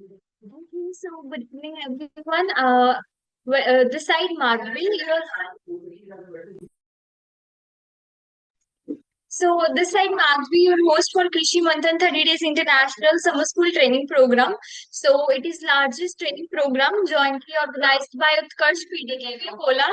Okay, so good evening, everyone. This side Madhvi. So this side Madhvi, your host for Krishi Manthan 30 Days International Summer School Training Program. So it is largest training program jointly organized by Utkarsh PDKV Kola,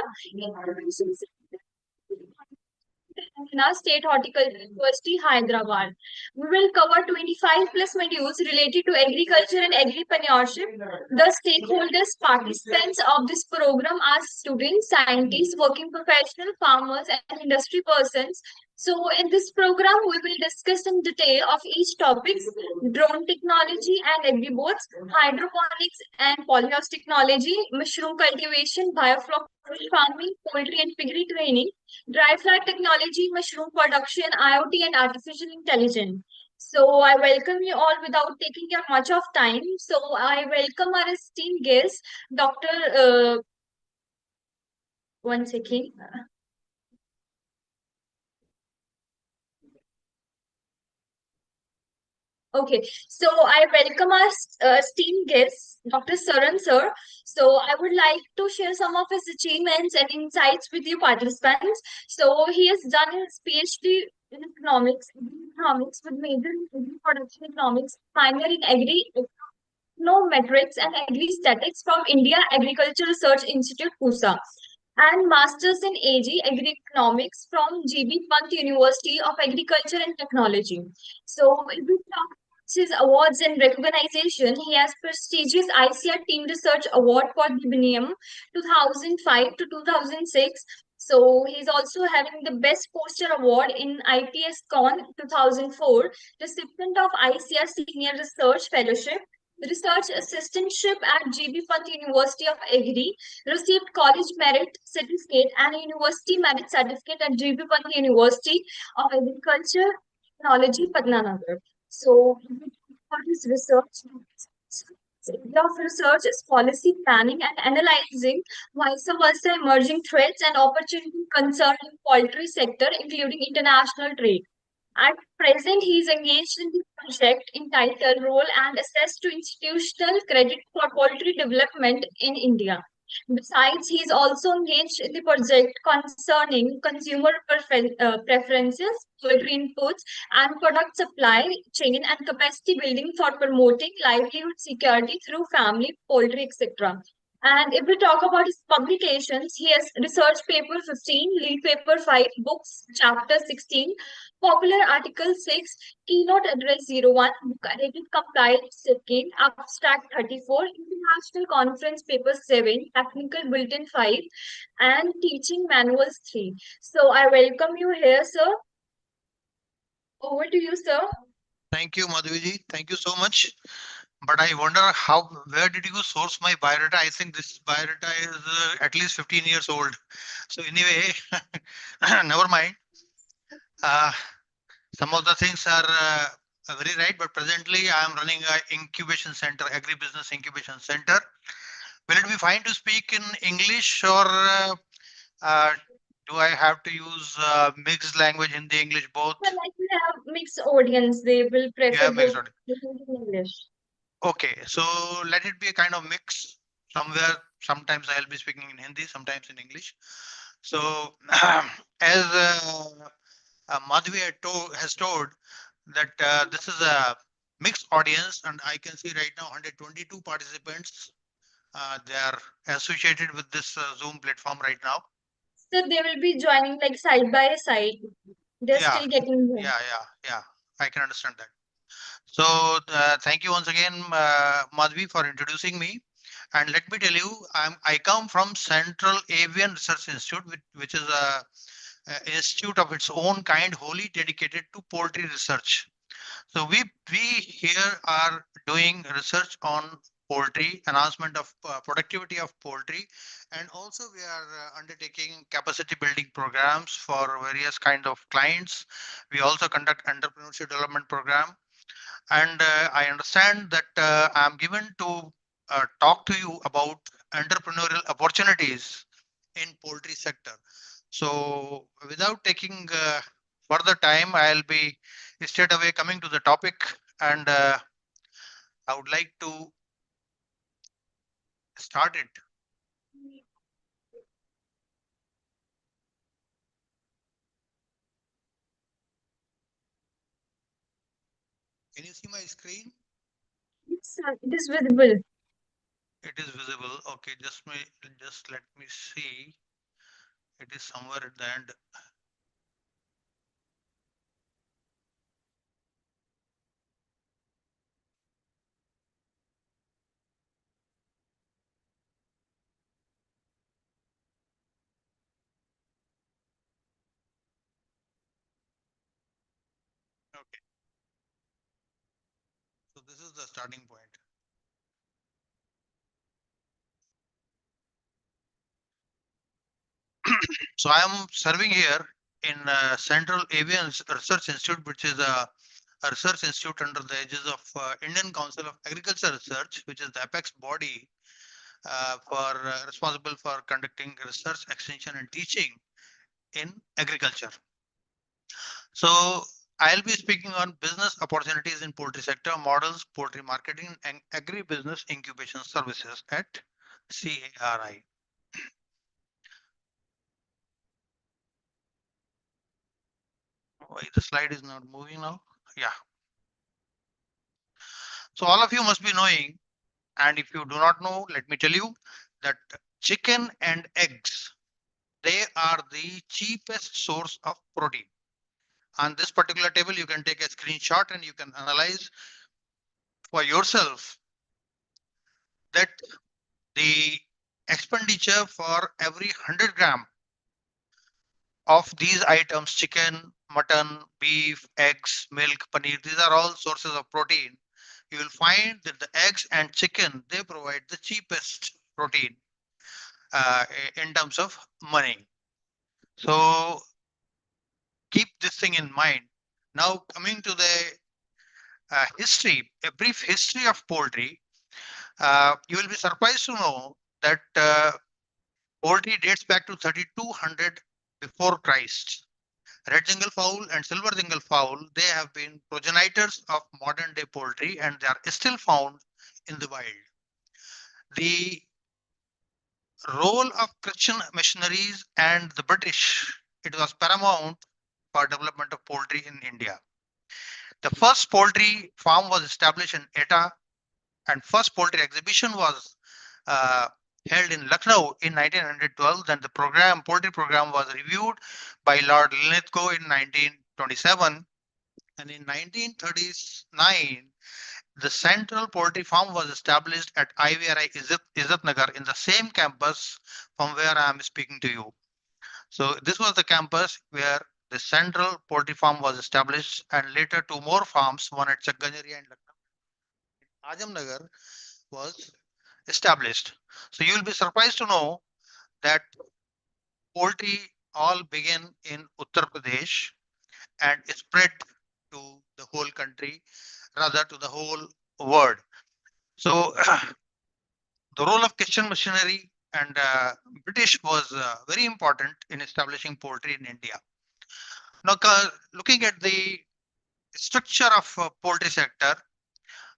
Telangana State Horticulture University, Hyderabad. We will cover 25 plus modules related to agriculture and agripreneurship. The stakeholders, participants of this program are students, scientists, working professionals, farmers, and industry persons. So, in this program, we will discuss in detail of each topics: drone technology and agribots, hydroponics and polyhouse technology, mushroom cultivation, biofloc farming, poultry and piggery training, dry fly technology, mushroom production, IoT, and artificial intelligence. So I welcome you all without taking your much of time. So I welcome our esteemed guest, Dr. One second. Okay, so I welcome our esteemed guest, Dr. Saran sir. So I would like to share some of his achievements and insights with you participants. So he has done his PhD in economics with major in production economics, minor in econometrics and agri-statics from India Agriculture Research Institute, Pusa, and Masters in AG Agri-Economics from GB Pant University of Agriculture and Technology. So, if we talk about his awards and recognition, he has prestigious ICR Team Research Award for the Binium 2005 to 2006. So, he's also having the Best Poster Award in ITS Con 2004, recipient of ICR Senior Research Fellowship, research assistantship at GB Pant University of Agri, received College Merit Certificate and University Merit Certificate at GB Pant University of Agriculture Technology, Patnanagar. So, for his research, area of research is policy planning and analyzing vice versa emerging threats and opportunities concerning poultry sector, including international trade. At present, he is engaged in the project entitled Role and Access to Institutional Credit for Poultry Development in India. Besides, he is also engaged in the project concerning consumer preferences, poultry inputs, and product supply chain and capacity building for promoting livelihood security through family poultry, etc. And if we talk about his publications, he has research paper 15, lead paper 5, books, chapter 16, popular article 6, keynote address 01, book edited compiled 2nd, abstract 34, international conference paper 7, technical bulletin 5, and teaching manuals 3. So I welcome you here, sir. Over to you, sir. Thank you, Madhviji. Thank you so much. But I wonder where did you source my biodata? I think this biodata is at least 15 years old. So anyway, never mind. Uh, some of the things are very right, but presently I am running a incubation center, agribusiness incubation center. Will it be fine to speak in English or uh, do I have to use mixed language, Hindi, English, both? Well, like we have mixed audience, they will You prefer have mixed both audio. English. Okay, so let it be a kind of mix. Somewhere, sometimes I'll be speaking in Hindi, sometimes in English. So, as Madhvi has told that this is a mixed audience, and I can see right now 122 participants. They are associated with this Zoom platform right now. So they will be joining like side by side. They're Yeah, still getting there. yeah. I can understand that. So, thank you once again, Madhvi, for introducing me. And let me tell you, I come from Central Avian Research Institute, which is a institute of its own kind, wholly dedicated to poultry research. So we here are doing research on poultry, enhancement of productivity of poultry, and also we are undertaking capacity building programs for various kind of clients. We also conduct entrepreneurship development program, and I understand that I'm given to talk to you about entrepreneurial opportunities in poultry sector. So without taking further time, I'll be straight away coming to the topic, and I would like to Start it. Can you see my screen? It is visible. It is visible. Okay, just let me see. It is somewhere at the end. Okay, so this is the starting point. So I am serving here in Central Avian Research Institute, which is a research institute under the aegis of Indian Council of Agriculture Research, which is the apex body for responsible for conducting research, extension, and teaching in agriculture. So I'll be speaking on business opportunities in poultry sector, models, poultry marketing, and agri-business incubation services at CARI. Why the slide is not moving now? Yeah. So all of you must be knowing, and if you do not know, let me tell you that chicken and eggs, they are the cheapest source of protein. On this particular table, you can take a screenshot and you can analyze for yourself that the expenditure for every 100 gram of these items, chicken, mutton, beef, eggs, milk, paneer, these are all sources of protein. You will find that the eggs and chicken, they provide the cheapest protein in terms of money. So keep this thing in mind. Now coming to the history, a brief history of poultry, you will be surprised to know that poultry dates back to 3200 before Christ. Red jingle fowl and silver jingle fowl, they have been progenitors of modern day poultry and they are still found in the wild. The role of Christian missionaries and the British, it was paramount for development of poultry in India. The first poultry farm was established in Etah and first poultry exhibition was uh, held in Lucknow in 1912. Then the poultry program was reviewed by Lord Linlithgow in 1927. And in 1939, the Central Poultry Farm was established at IVRI Izzat Nagar in the same campus from where I am speaking to you. So this was the campus where the Central Poultry Farm was established, and later two more farms, one at Chakganjari and Ajam Nagar, was established. So you will be surprised to know that poultry all began in Uttar Pradesh and spread to the whole country, rather to the whole world. So the role of Christian missionary and British was very important in establishing poultry in India. Now, looking at the structure of poultry sector,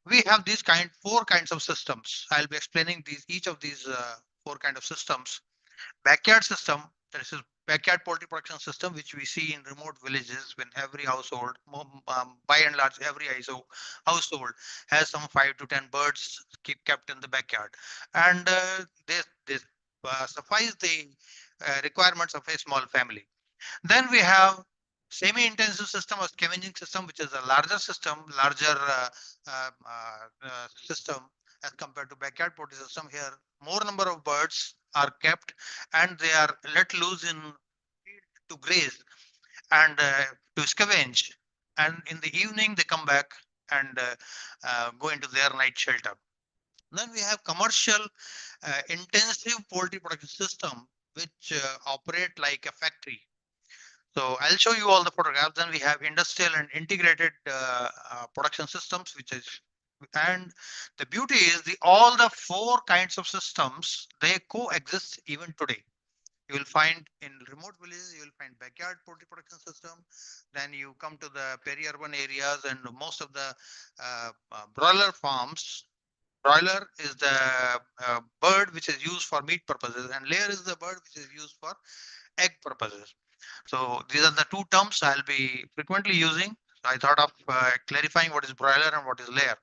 we have these four kinds of systems. I'll be explaining each of these four kind of systems. Backyard system, that is a backyard poultry production system, which we see in remote villages when every household, by and large, every household has some 5 to 10 birds kept in the backyard. And they suffice the requirements of a small family. Then we have semi-intensive system or scavenging system, which is a larger system, larger system as compared to backyard poultry system. Here, more number of birds are kept and they are let loose in field to graze and to scavenge. And in the evening, they come back and go into their night shelter. Then we have commercial intensive poultry production system, which operate like a factory. So I'll show you all the photographs. Then we have industrial and integrated production systems, which is, and the beauty is all the four kinds of systems, they coexist even today. You will find in remote villages, you will find backyard poultry production system. Then you come to the peri-urban areas and most of the broiler farms, broiler is the bird which is used for meat purposes, and layer is the bird which is used for egg purposes. So these are the two terms I'll be frequently using. So I thought of clarifying what is broiler and what is layer.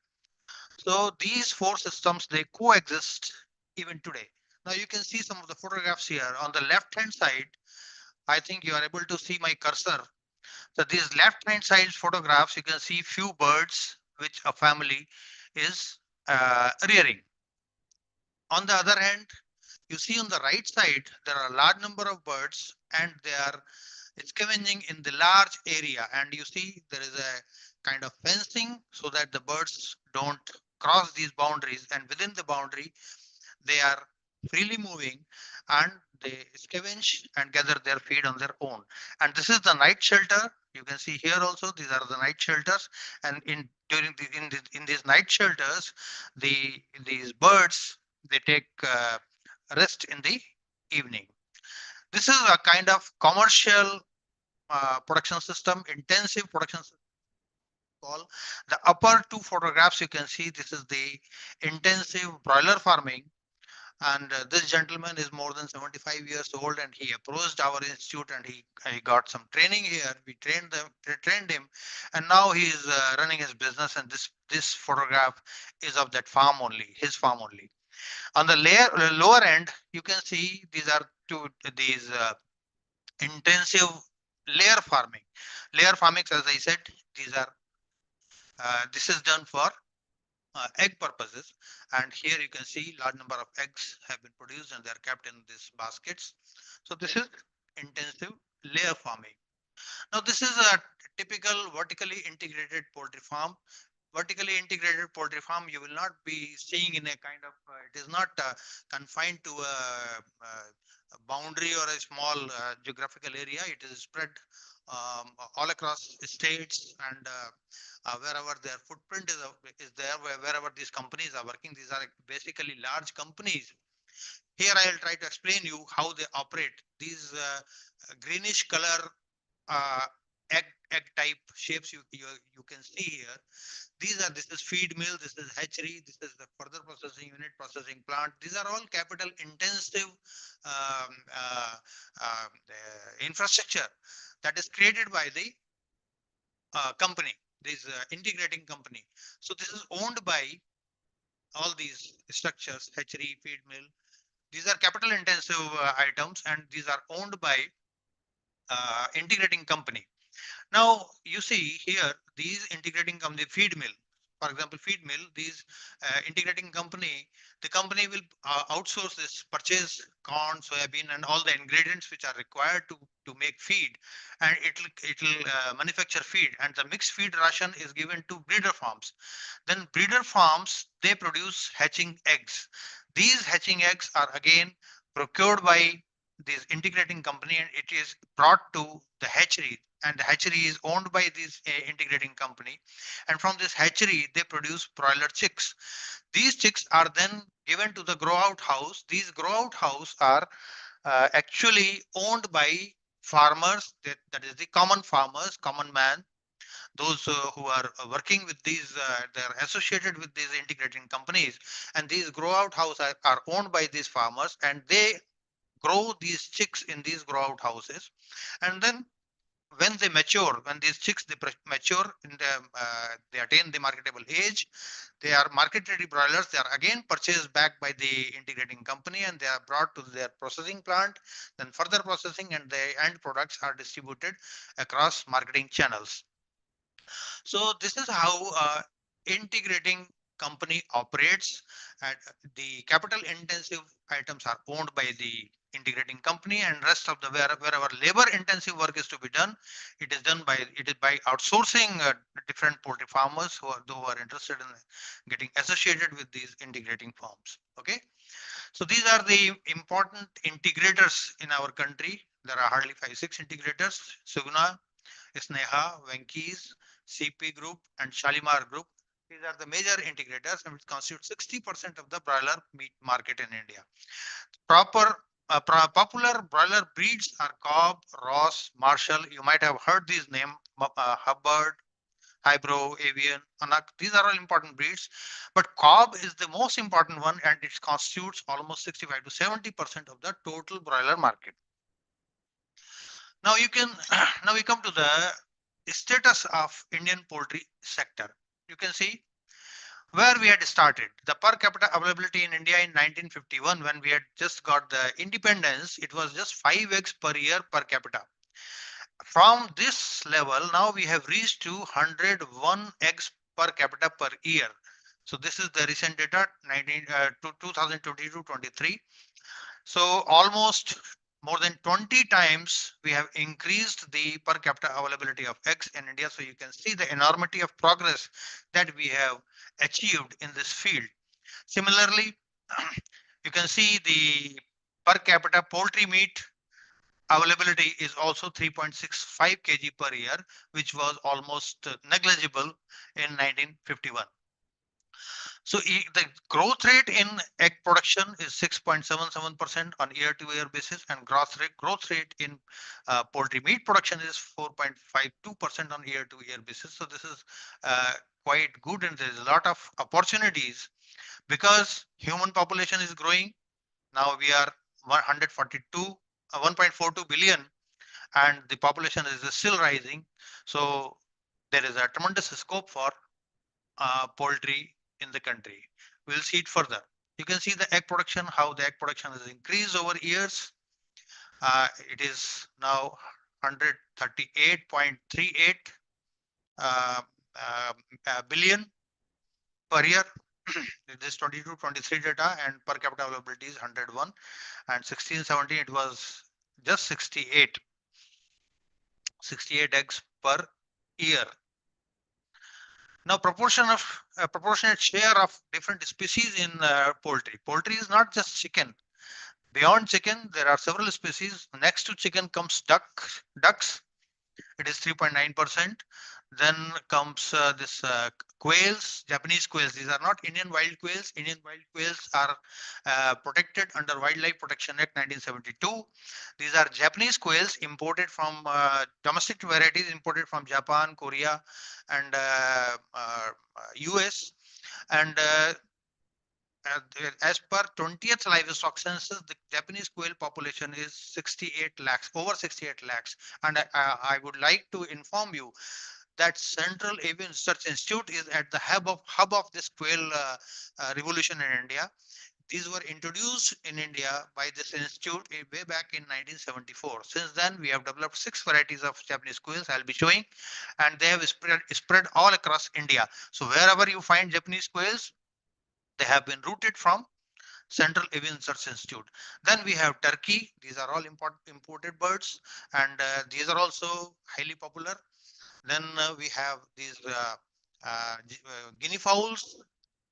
So these four systems, they coexist even today. Now you can see some of the photographs here. On the left hand side, I think you are able to see my cursor. So these left hand side photographs, you can see few birds which a family is rearing. On the other hand, you see on the right side, there are a large number of birds and they are scavenging in the large area. And you see there is a kind of fencing so that the birds don't cross these boundaries. And within the boundary, they are freely moving and they scavenge and gather their feed on their own. And this is the night shelter. You can see here also, these are the night shelters. And in these night shelters, these birds, they take rest in the evening. This is a kind of commercial production system, intensive production system. Call the upper two photographs you can see, this is the intensive broiler farming. And this gentleman is more than 75 years old, and he approached our institute and he got some training here. We trained him, and now he is running his business. And this photograph is of that farm only, his farm only. On the lower end, you can see these are these intensive layer farming. Layer farming, as I said, these are this is done for egg purposes. And here you can see large number of eggs have been produced and they are kept in these baskets. So this is intensive layer farming. Now this is a typical vertically integrated poultry farm. Vertically integrated poultry farm, you will not be seeing in a kind of, it is not confined to a boundary or a small geographical area. It is spread all across states and wherever their footprint is there, wherever these companies are working. These are basically large companies. Here I will try to explain you how they operate. These greenish color uh, egg type shapes you can see here. This is feed mill, this is hatchery, this is the further processing unit, processing plant. These are all capital intensive um, uh, infrastructure that is created by the company, this integrating company. So this is owned by all these structures, hatchery, feed mill. These are capital intensive items, and these are owned by integrating company. Now you see here these integrating company, feed mill, for example, feed mill, these integrating company, the company will outsource this, purchase corn, soybean, and all the ingredients which are required to make feed, and it'll manufacture feed, and the mixed feed ration is given to breeder farms. Then breeder farms, they produce hatching eggs. These hatching eggs are again procured by this integrating company, and it is brought to the hatchery, and the hatchery is owned by this integrating company. And from this hatchery, they produce broiler chicks. These chicks are then given to the grow out house. These grow out house are actually owned by farmers, that is the common farmers, common man, those who are working with these, they're associated with these integrating companies. And these grow out houses are owned by these farmers, and they grow these chicks in these grow out houses. And then when they mature, when these chicks they mature in they attain the marketable age, they are market ready broilers. They are again purchased back by the integrating company, and they are brought to their processing plant. Then further processing and the end products are distributed across marketing channels. So this is how integrating company operates. And the capital intensive items are owned by the integrating company, and rest of the wherever labor intensive work is to be done, it is by outsourcing different poultry farmers who are interested in getting associated with these integrating farms. Okay, so these are the important integrators in our country. There are hardly 5 6 integrators: Sugna, Sneha, Venky's, CP Group, and Shalimar Group. These are the major integrators, and which constitute 60% of the broiler meat market in India. Popular broiler breeds are Cobb, Ross, Marshall. You might have heard these names: Hubbard, Hybro, Avian, Anak. These are all important breeds, but Cobb is the most important one, and it constitutes almost 65 to 70% of the total broiler market. Now you can now we come to the status of Indian poultry sector. You can see where we had started. The per capita availability in India in 1951, when we had just got the independence, it was just 5 eggs per year per capita. From this level, now we have reached to 101 eggs per capita per year. So this is the recent data, 2022-23. So almost more than 20 times we have increased the per capita availability of eggs in India. So you can see the enormity of progress that we have achieved in this field. Similarly, you can see the per capita poultry meat availability is also 3.65 kg per year, which was almost negligible in 1951. So the growth rate in egg production is 6.77% on year-to-year basis, and growth rate in poultry meat production is 4.52% on year-to-year basis. So this is quite good, and there is a lot of opportunities because human population is growing. Now we are 1.42 billion, and the population is still rising. So there is a tremendous scope for poultry in the country. We'll see it further. You can see the egg production, how the egg production has increased over years. It is now 138.38 uh, billion per year. This is 22-23 data, and per capita availability is 101, and 16-17 it was just 68 eggs per year. Now, proportionate share of different species in poultry. Poultry is not just chicken. Beyond chicken, there are several species. Next to chicken comes ducks. It is 3.9%. Then comes this quails, Japanese quails. These are not Indian wild quails. Indian wild quails are protected under Wildlife Protection Act 1972. These are Japanese quails imported from domestic varieties imported from Japan, Korea, and US. And as per 20th livestock census, the Japanese quail population is 68 lakhs, over 68 lakhs. And I would like to inform you that Central Avian Research Institute is at the hub of this quail revolution in India. These were introduced in India by this institute way back in 1974. Since then, we have developed 6 varieties of Japanese quails I'll be showing, and they have spread all across India. So wherever you find Japanese quails, they have been rooted from Central Avian Research Institute. Then we have turkey. These are all imported birds, and these are also highly popular. Then we have these guinea fowls,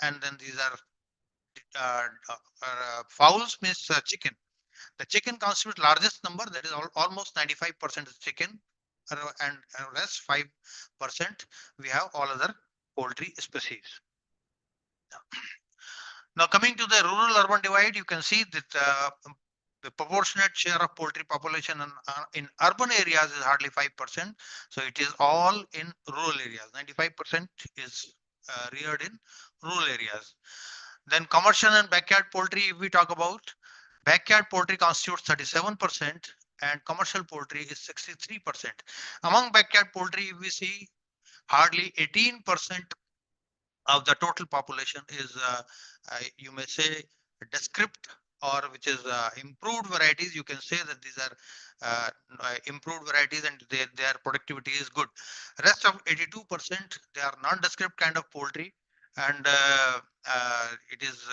and then these are fowls means chicken. The chicken constitutes largest number, that is almost 95% is chicken, and rest 5% we have all other poultry species. Now coming to the rural-urban divide, you can see that the proportionate share of poultry population in urban areas is hardly 5%. So it is all in rural areas. 95% is reared in rural areas. Then commercial and backyard poultry, if we talk about, backyard poultry constitutes 37% and commercial poultry is 63%. Among backyard poultry, we see hardly 18% of the total population is, you may say, descript, or which is improved varieties. You can say that these are improved varieties and their productivity is good. Rest of 82%, they are non-descript kind of poultry, and it is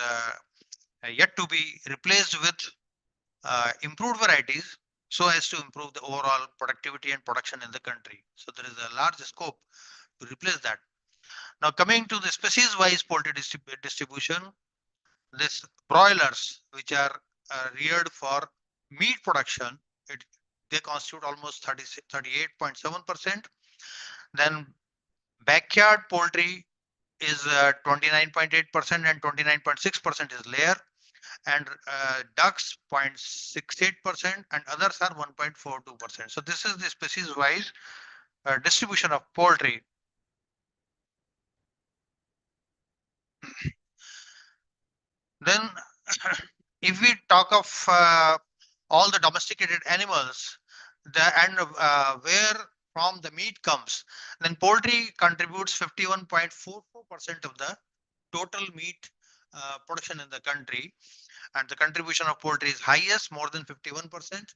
yet to be replaced with improved varieties so as to improve the overall productivity and production in the country. So there is a large scope to replace that. Now coming to the species-wise poultry distribution, this broilers, which are reared for meat production, they constitute almost 38.7%. Then backyard poultry is 29.8% and 29.6% is layer, and ducks 0.68% and others are 1.42%. So this is the species-wise distribution of poultry. Then, if we talk of all the domesticated animals, where from the meat comes, then poultry contributes 51.44% of the total meat production in the country, and the contribution of poultry is highest, more than 51%.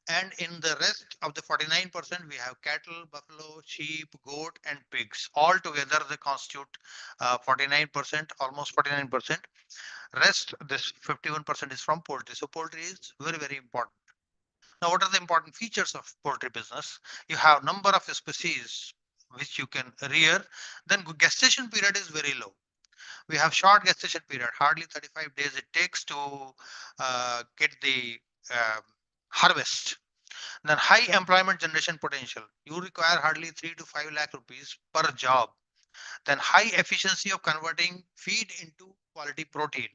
And in the rest of the 49%, we have cattle, buffalo, sheep, goat, and pigs. All together, they constitute 49%, almost 49%. Rest, this 51% is from poultry. So poultry is very, very important. Now, what are the important features of poultry business? You have number of species which you can rear. Then gestation period is very low. We have short gestation period, hardly 35 days it takes to get the uh, harvest. Then high employment generation potential. You require hardly 3 to 5 lakh rupees per job. Then high efficiency of converting feed into quality protein.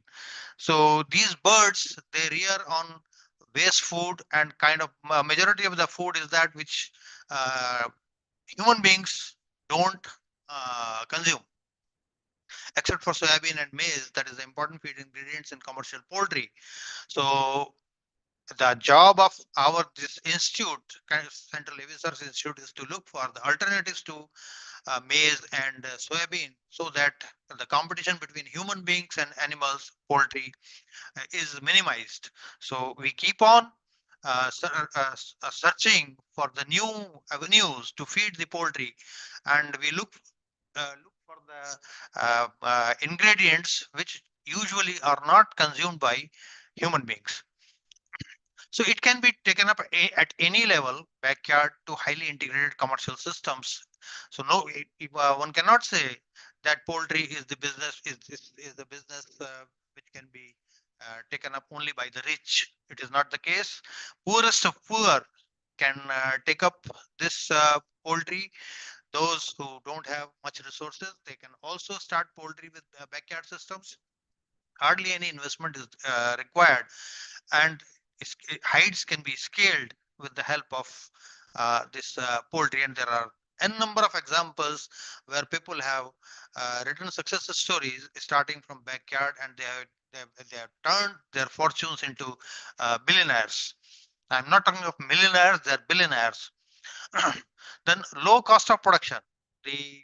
So these birds, they rear on waste food, and kind of majority of the food is that which uh, human beings don't consume, except for soybean and maize. That is the important feed ingredients in commercial poultry. So the job of our this institute, kind of Central Research Institute, is to look for the alternatives to maize and soybean, so that the competition between human beings and animals, poultry, is minimized. So we keep on searching for the new avenues to feed the poultry, and we look for the ingredients which usually are not consumed by human beings. So it can be taken up at any level, backyard to highly integrated commercial systems. So no, one cannot say that poultry is the business is the business which can be taken up only by the rich. It is not the case. Poorest of poor can take up this poultry. Those who don't have much resources, they can also start poultry with backyard systems. Hardly any investment is required, and hides can be scaled with the help of this poultry. And there are n number of examples where people have written success stories starting from backyard, and they have turned their fortunes into billionaires. I'm not talking of millionaires; they're billionaires. Then low cost of production. The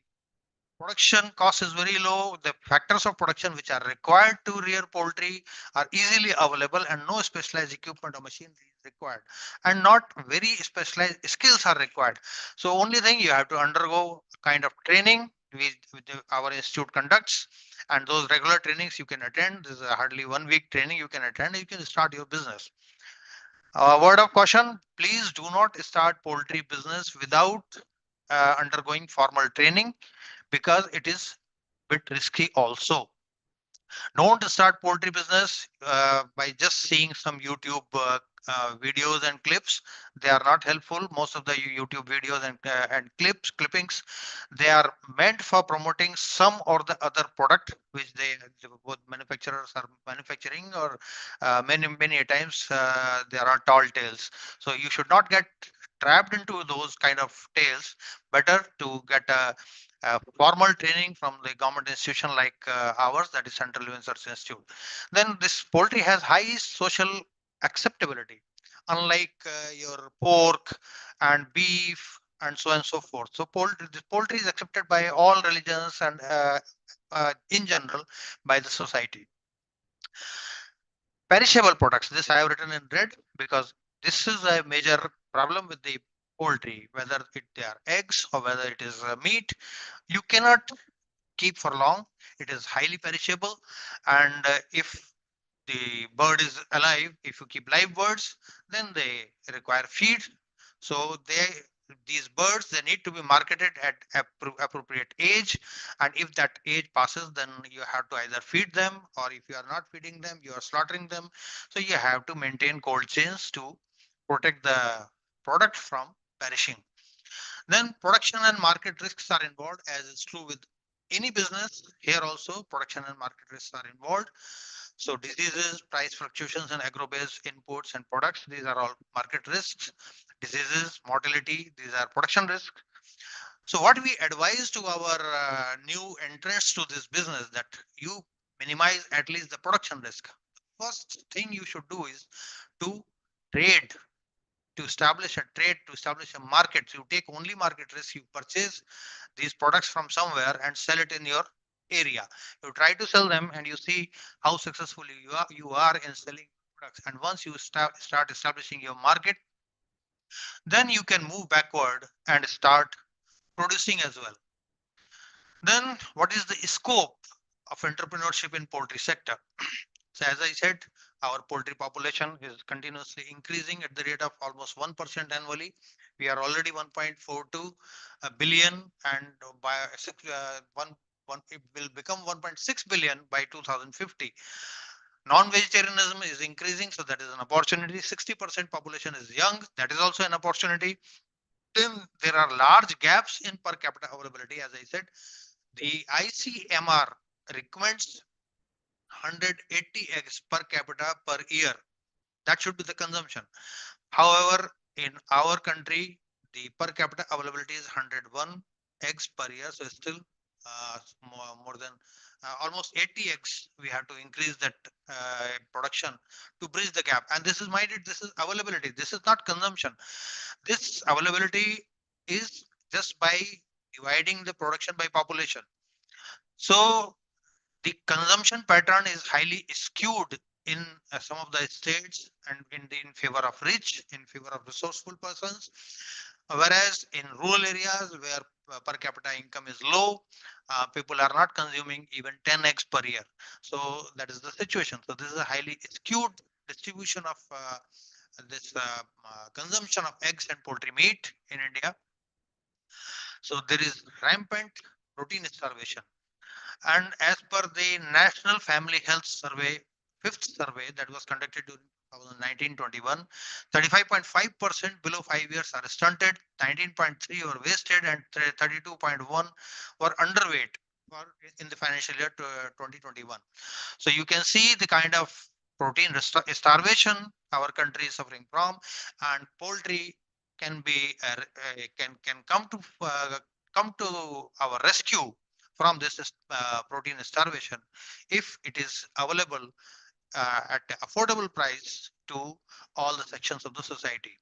production cost is very low. The factors of production which are required to rear poultry are easily available, and no specialized equipment or machinery is required, and not very specialized skills are required. So only thing, you have to undergo kind of training our institute conducts, and those regular trainings you can attend. This is a hardly 1 week training you can attend. You can start your business. Word of caution, please do not start poultry business without undergoing formal training, because it is bit risky also. Don't start poultry business by just seeing some YouTube videos and clips. They are not helpful. Most of the YouTube videos and clippings, they are meant for promoting some or the other product which both manufacturers are manufacturing, or many a times there are tall tales. So you should not get trapped into those kind of tales. Better to get a formal training from the government institution like ours, that is Central Research Institute. Then this poultry has high social acceptability, unlike your pork and beef and so on and so forth. So poultry is accepted by all religions, and in general by the society. Perishable products, this I have written in red, because this is a major problem with the poultry, whether they are eggs or whether it is meat. You cannot keep for long. It is highly perishable, and if the bird is alive, if you keep live birds, then they require feed. So these birds, they need to be marketed at appropriate age, and if that age passes, then you have to either feed them, or if you are not feeding them, you are slaughtering them. So you have to maintain cold chains to protect the product from perishing. Then production and market risks are involved, as is true with any business. Here also, production and market risks are involved. So diseases, price fluctuations, and agro-based inputs and products, these are all market risks. Diseases, mortality, these are production risks. So what we advise to our new entrants to this business, that you minimize at least the production risk. First thing you should do is to trade, to establish a trade, to establish a market. So you take only market risk, you purchase these products from somewhere and sell it in your area. You try to sell them and you see how successful you are in selling products. And once you start establishing your market, then you can move backward and start producing as well. Then what is the scope of entrepreneurship in poultry sector? So as I said, our poultry population is continuously increasing at the rate of almost 1% annually. We are already 1.42 billion, and by it will become 1.6 billion by 2050. Non-vegetarianism is increasing, so that is an opportunity. 60% population is young, that is also an opportunity. Then there are large gaps in per capita availability. As I said, the ICMR recommends 180 eggs per capita per year. That should be the consumption. However, in our country, the per capita availability is 101 eggs per year. So it's still more than almost 80 eggs. We have to increase that production to bridge the gap. And this is minded, this is availability. This is not consumption. This availability is just by dividing the production by population. So the consumption pattern is highly skewed in some of the states and in favor of rich, in favor of resourceful persons. Whereas in rural areas where per capita income is low, people are not consuming even 10 eggs per year. So that is the situation. So this is a highly skewed distribution of this consumption of eggs and poultry meat in India. So there is rampant protein starvation. And as per the National Family Health Survey, fifth survey that was conducted during 2019-21, 35.5% below 5 years are stunted, 19.3 were wasted, and 32.1 were underweight in the financial year 2021. So you can see the kind of protein starvation our country is suffering from, and poultry can be can come to our rescue from this protein starvation if it is available at affordable price to all the sections of the society.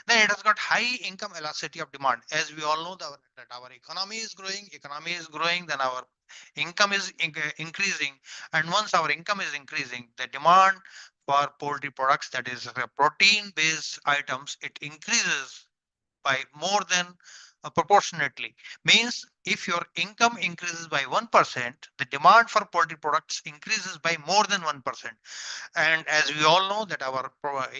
Then it has got high income elasticity of demand. As we all know that our economy is growing, then our income is increasing. And once our income is increasing, the demand for poultry products, that is protein based items, it increases by more than proportionately. Means if your income increases by 1%, the demand for poultry products increases by more than 1%. And as we all know that our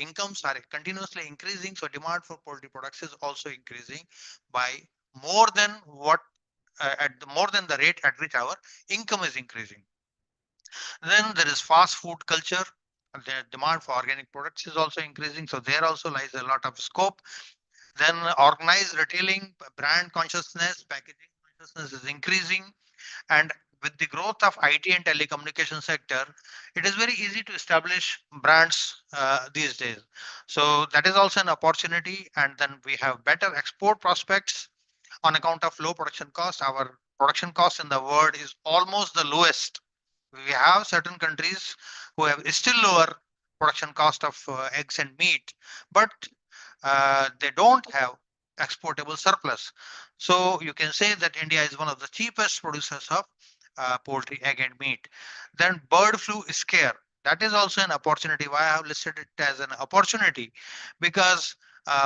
incomes are continuously increasing, so demand for poultry products is also increasing by more than what more than the rate at which our income is increasing. Then there is fast food culture. The demand for organic products is also increasing, so there also lies a lot of scope. Then organized retailing, brand consciousness, packaging consciousness is increasing. And with the growth of IT and telecommunication sector, it is very easy to establish brands these days. So that is also an opportunity. And then we have better export prospects on account of low production cost. Our production cost in the world is almost the lowest. We have certain countries who have still lower production cost of eggs and meat, but they don't have exportable surplus. So you can say that India is one of the cheapest producers of poultry, egg, and meat. Then bird flu scare. That is also an opportunity. Why I have listed it as an opportunity? Because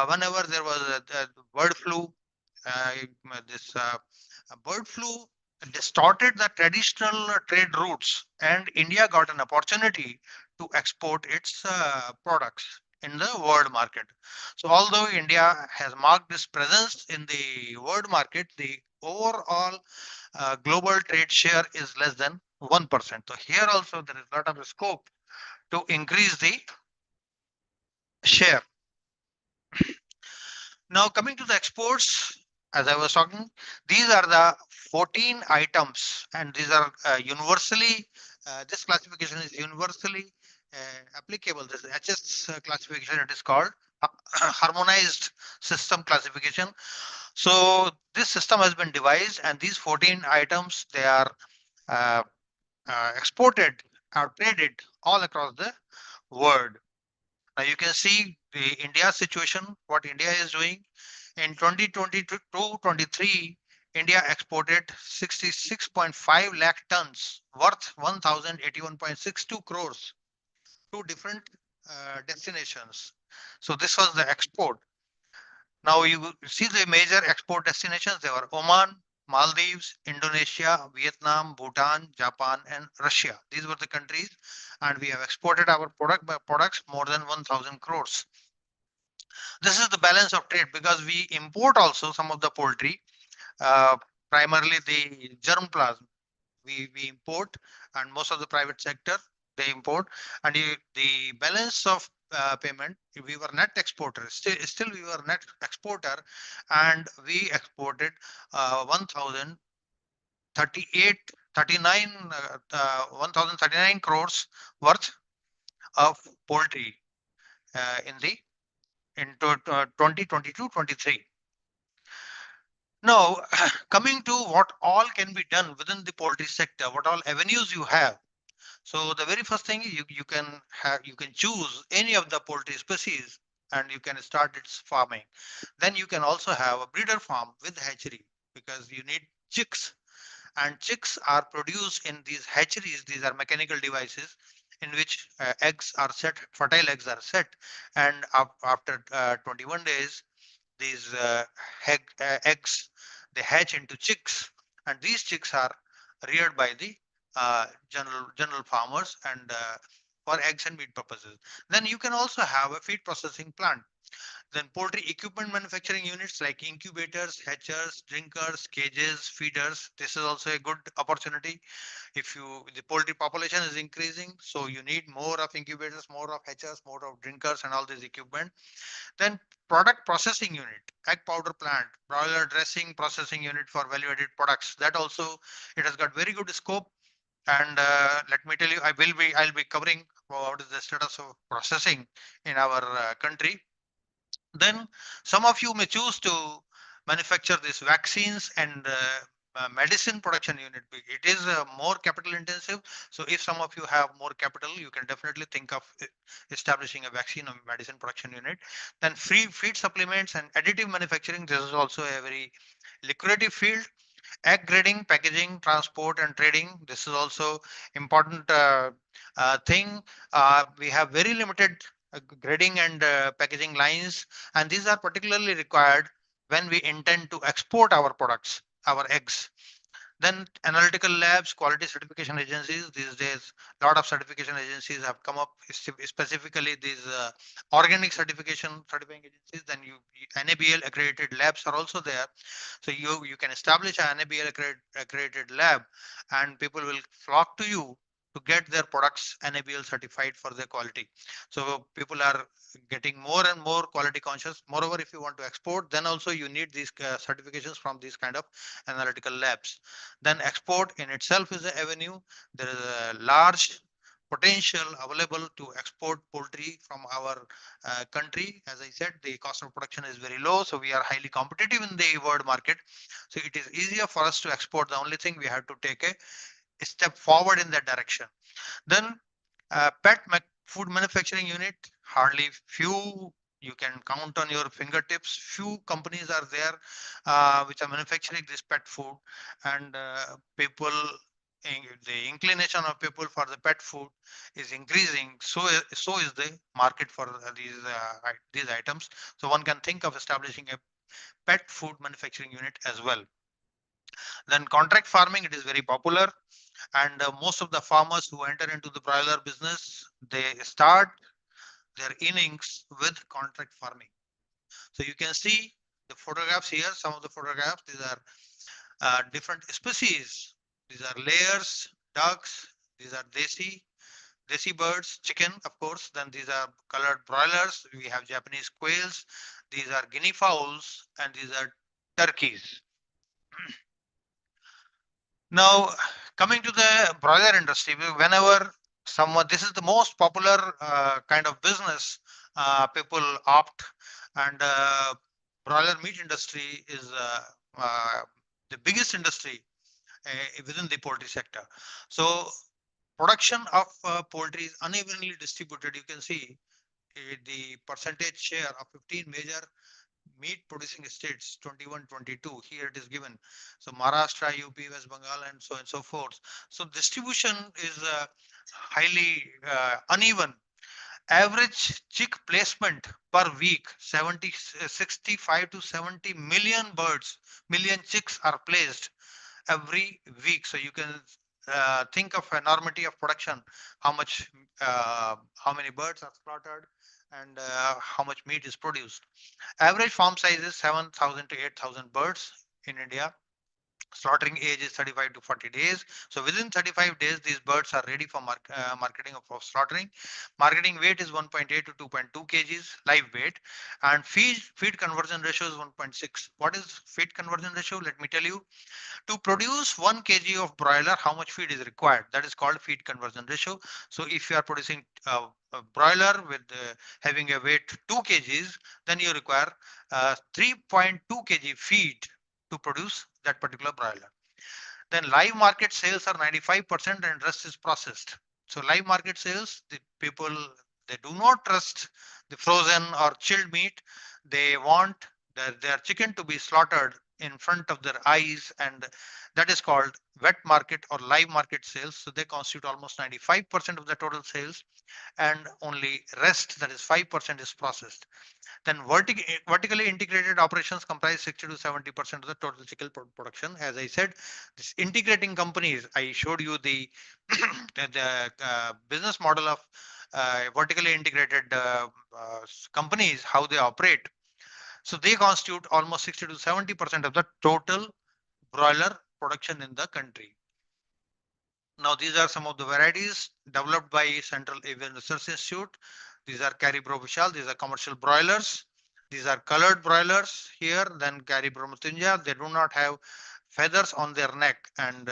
whenever there was a bird flu, uh, this bird flu distorted the traditional trade routes, and India got an opportunity to export its products in the world market. So although India has marked its presence in the world market, the overall global trade share is less than 1%. So here also there is a lot of scope to increase the share. Now coming to the exports, as I was talking, these are the 14 items, and these are universally, this classification is universally applicable. This HS classification, it is called harmonized system classification. So this system has been devised, and these 14 items, they are uh, exported or traded all across the world. Now you can see the India situation, what India is doing. In 2022-23, India exported 66.5 lakh tons worth 1081.62 crores to different destinations. So this was the export. Now you see the major export destinations. They were Oman, Maldives, Indonesia, Vietnam, Bhutan, Japan, and Russia. These were the countries, and we have exported our products more than 1,000 crores. This is the balance of trade because we import also some of the poultry, uh, primarily the germplasm. We import, and most of the private sector they import, and the balance of payment, we were net exporter, still we were net exporter, and we exported 1038 39 1039 crores worth of poultry in the into 2022-23. Now, coming to what all can be done within the poultry sector, what all avenues you have. So the very first thing, you can choose any of the poultry species and you can start its farming. Then you can also have a breeder farm with hatchery because you need chicks, and chicks are produced in these hatcheries. These are mechanical devices in which eggs are set, fertile eggs are set, and after 21 days these eggs, they hatch into chicks, and these chicks are reared by the general farmers and for eggs and meat purposes. Then you can also have a feed processing plant. Then poultry equipment manufacturing units like incubators, hatchers, drinkers, cages, feeders. This is also a good opportunity. If the poultry population is increasing, so you need more of incubators, more of hatchers, more of drinkers, and all this equipment. Then product processing unit, egg powder plant, broiler dressing processing unit for value-added products. That also, it has got very good scope. And let me tell you, I'll be covering what is the status of processing in our country. Then some of you may choose to manufacture these vaccines and medicine production unit. It is more capital intensive. So if some of you have more capital, you can definitely think of establishing a vaccine or medicine production unit. Then free feed supplements and additive manufacturing. This is also a very lucrative field. Egg grading, packaging, transport, and trading. This is also important thing. We have very limited grading and packaging lines, and these are particularly required when we intend to export our products, our eggs. Then analytical labs, quality certification agencies. These days, a lot of certification agencies have come up, specifically these organic certifying agencies. Then NABL accredited labs are also there. So you can establish an NABL accredited lab, and people will flock to you to get their products NABL certified for their quality. So people are getting more and more quality conscious. Moreover, if you want to export, then also you need these certifications from these kind of analytical labs. Then export in itself is an avenue. There is a large potential available to export poultry from our country. As I said, the cost of production is very low, so we are highly competitive in the world market. So it is easier for us to export. The only thing we have to take a step forward in that direction. Then food manufacturing unit, hardly few, you can count on your fingertips. Few companies are there which are manufacturing this pet food, and people, the inclination of people for the pet food is increasing. So is the market for these items. So one can think of establishing a pet food manufacturing unit as well. Then contract farming, it is very popular, and most of the farmers who enter into the broiler business, they start their innings with contract farming. So you can see the photographs here, some of the photographs. These are different species. These are layers, ducks. These are desi birds, chicken, of course. Then these are colored broilers. We have Japanese quails. These are guinea fowls, and these are turkeys. Now, coming to the broiler industry, whenever someone, this is the most popular kind of business people opt, and broiler meat industry is the biggest industry within the poultry sector. So production of poultry is unevenly distributed. You can see the percentage share of 15 major meat producing states 21, 22. Here it is given. So Maharashtra, UP, West Bengal, and so on and so forth. So distribution is highly uneven. Average chick placement per week 65 to 70 million birds, million chicks are placed every week. So you can think of a enormity of production, how much, how many birds are slaughtered, and how much meat is produced. Average farm size is 7,000 to 8,000 birds in India. Slaughtering age is 35 to 40 days. So within 35 days, these birds are ready for marketing of slaughtering. Marketing weight is 1.8 to 2.2 kgs live weight, and feed conversion ratio is 1.6. What is feed conversion ratio? Let me tell you. To produce 1 kg of broiler, how much feed is required? That is called feed conversion ratio. So if you are producing a broiler with having a weight 2 kgs, then you require 3.2 kg feed to produce that particular broiler. Then live market sales are 95% and rest is processed. So live market sales, the people, they do not trust the frozen or chilled meat. They want their chicken to be slaughtered in front of their eyes, and that is called wet market or live market sales. So they constitute almost 95% of the total sales, and only rest, that is 5%, is processed. Then vertically integrated operations comprise 60 to 70% of the total chicken production. As I said, this integrating companies, I showed you the the business model of vertically integrated companies, how they operate. So they constitute almost 60 to 70% of the total broiler production in the country. Now, these are some of the varieties developed by Central Avian Research Institute. These are Caribro Vishal. These are commercial broilers. These are colored broilers here. Then Caribro Mutinja. They do not have feathers on their neck. And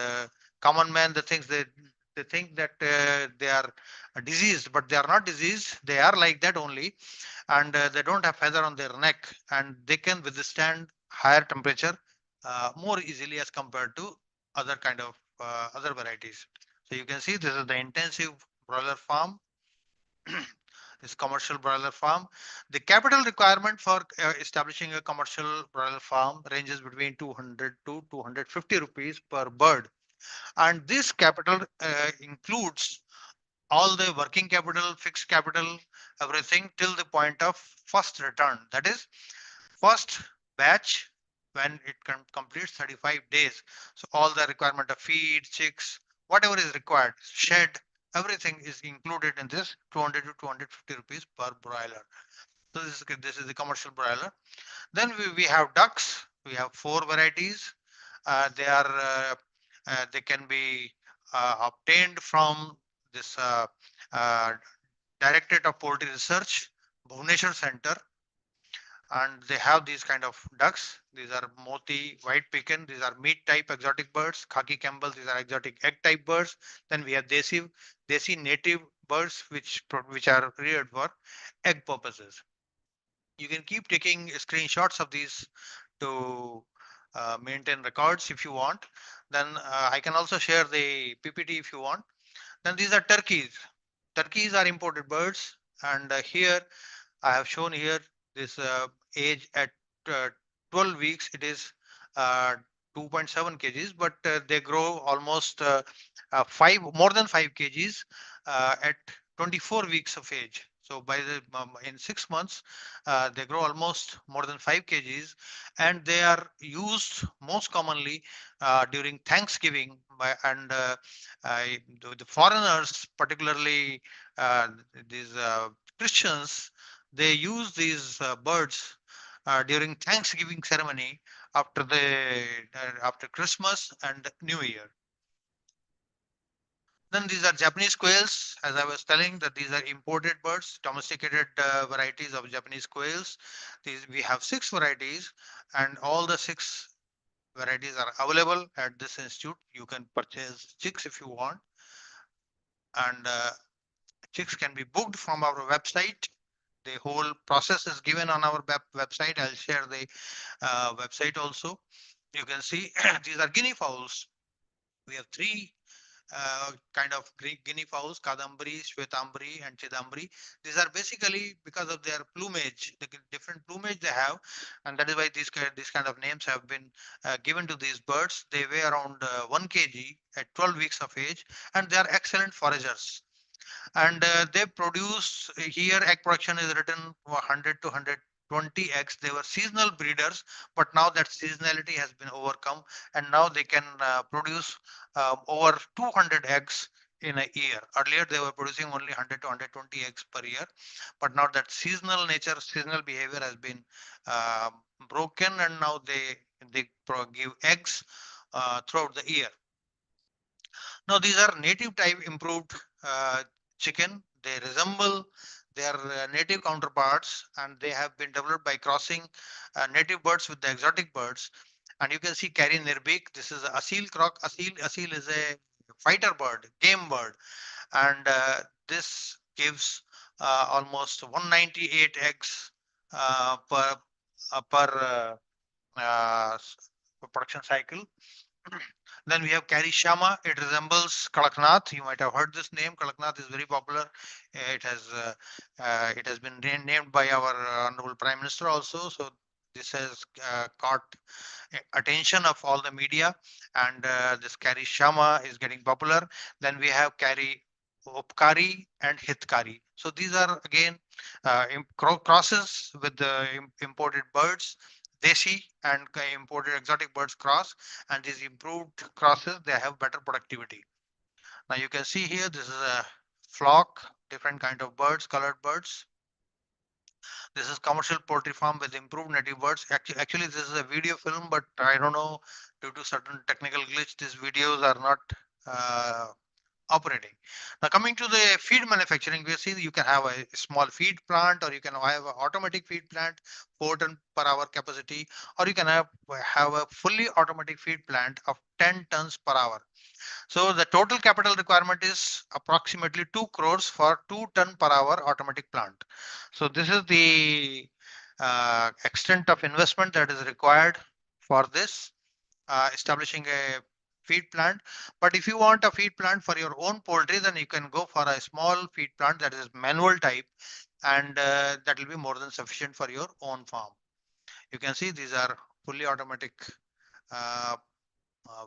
common man, they think that they are diseased, but they are not diseased. They are like that only, and they don't have feather on their neck, and they can withstand higher temperature more easily as compared to other kind of other varieties. So you can see this is the intensive broiler farm. This commercial broiler farm. The capital requirement for establishing a commercial broiler farm ranges between 200 to 250 rupees per bird. And this capital includes all the working capital, fixed capital, everything till the point of first return. That is first batch when it completes 35 days. So all the requirement of feed, chicks, whatever is required, shed, everything is included in this 200 to 250 rupees per broiler. So this is the commercial broiler. Then we have ducks. We have 4 varieties. They can be obtained from this uh, Directorate of Poultry Research, Bhubaneswar Center, and they have these kind of ducks. These are moti, white pekin. These are meat type exotic birds. Khaki Campbell. These are exotic egg type birds. Then we have desi native birds, which are reared for egg purposes. You can keep taking screenshots of these to maintain records if you want. Then I can also share the PPT if you want. Then these are turkeys. Turkeys are imported birds, and here I have shown here this age at uh, 12 weeks. It is uh, 2.7 kgs, but they grow almost more than 5 kgs at 24 weeks of age. So by the in 6 months, they grow almost more than 5 kgs, and they are used most commonly during Thanksgiving and the foreigners, particularly these Christians, they use these birds during Thanksgiving ceremony after Christmas and New Year. Then these are Japanese quails. As I was telling, that these are imported birds, domesticated varieties of Japanese quails. These we have 6 varieties, and all the 6 varieties are available at this institute. You can purchase chicks if you want, and chicks can be booked from our website. The whole process is given on our website. I'll share the website also. You can see these are guinea fowls. We have 3 kind of guinea fowls, Kadambari, Shvetambari, and Chidambari. These are basically because of their plumage, the different plumage they have, and that is why these kind of names have been given to these birds. They weigh around 1 kg at 12 weeks of age, and they are excellent foragers. And they produce here egg production is written 100 to 120 eggs. They were seasonal breeders, but now that seasonality has been overcome, and now they can produce over 200 eggs in a year. Earlier they were producing only 100 to 120 eggs per year, but now that seasonal nature, seasonal behavior has been uh, broken, and now they give eggs throughout the year. Now, these are native type improved chicken. They resemble their native counterparts, and they have been developed by crossing native birds with the exotic birds. And you can see Carrie Nirbik. This is a Asil croc. Asil is a fighter bird, game bird, and this gives almost 198 eggs per production cycle. Then we have Kari Shama. It resembles Kadaknath. You might have heard this name. Kadaknath is very popular. It has been named by our honorable Prime Minister also. So this has caught attention of all the media, and this Kari Shama is getting popular. Then we have Kari Upkari and Hitkari. So these are again crosses with the imported birds. Desi and imported exotic birds cross, and these improved crosses they have better productivity. Now you can see here this is a flock, different kind of birds, colored birds. This is commercial poultry farm with improved native birds. Actually, this is a video film, but I don't know, due to certain technical glitch, these videos are not uh, operating. Now coming to the feed manufacturing, we see you can have a small feed plant, or you can have an automatic feed plant, 4 ton per hour capacity, or you can have a fully automatic feed plant of 10 tons per hour. So the total capital requirement is approximately 2 crores for 2 ton per hour automatic plant. So this is the extent of investment that is required for this establishing a feed plant. But if you want a feed plant for your own poultry, then you can go for a small feed plant that is manual type, and that will be more than sufficient for your own farm. You can see these are fully automatic uh,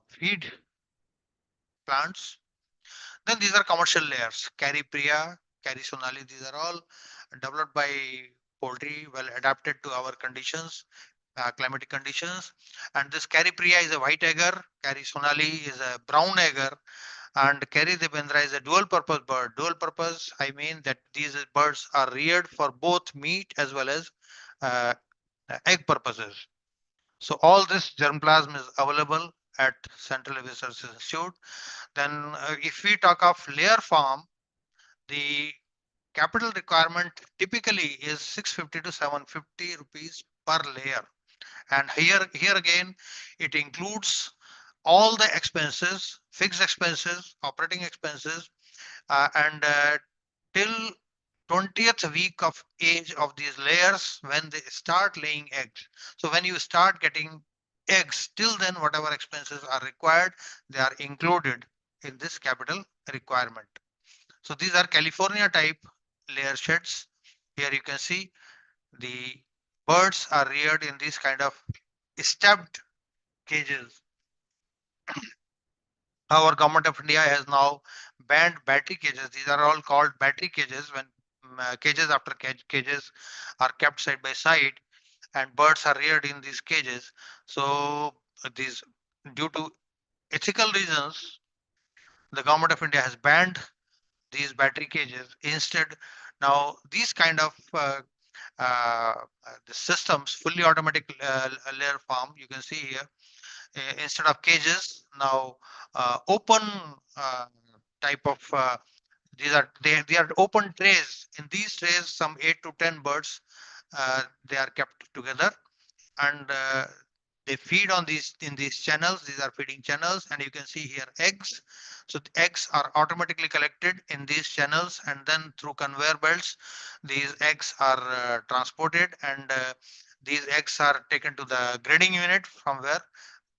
feed plants. Then these are commercial layers. Carry Priya, Carry Sonali, these are all developed by poultry, well adapted to our conditions, climatic conditions. And this Carry Priya is a white egger, Carry Sonali is a brown egger, and Carry Devendra is a dual purpose bird. Dual purpose, I mean that these birds are reared for both meat as well as uh, egg purposes. So all this germplasm is available at Central Research Institute. Then if we talk of layer farm, the capital requirement typically is 650 to 750 rupees per layer. And here again, it includes all the expenses, fixed expenses, operating expenses, and till 20th week of age of these layers when they start laying eggs. So when you start getting eggs, till then whatever expenses are required, they are included in this capital requirement. So these are California type layer sheds. Here you can see the birds are reared in these kind of stepped cages. Our government of India has now banned battery cages. These are all called battery cages when cages after cages are kept side by side, and birds are reared in these cages. So these, due to ethical reasons, the government of India has banned these battery cages. Instead, now these kind of the systems, fully automatic layer farm, you can see here, instead of cages, now open uh, type of they are open trays. In these trays, some 8 to 10 birds they are kept together, and they feed on these in these channels. These are feeding channels, and you can see here eggs. So the eggs are automatically collected in these channels, and then through conveyor belts these eggs are transported, and these eggs are taken to the grading unit, from where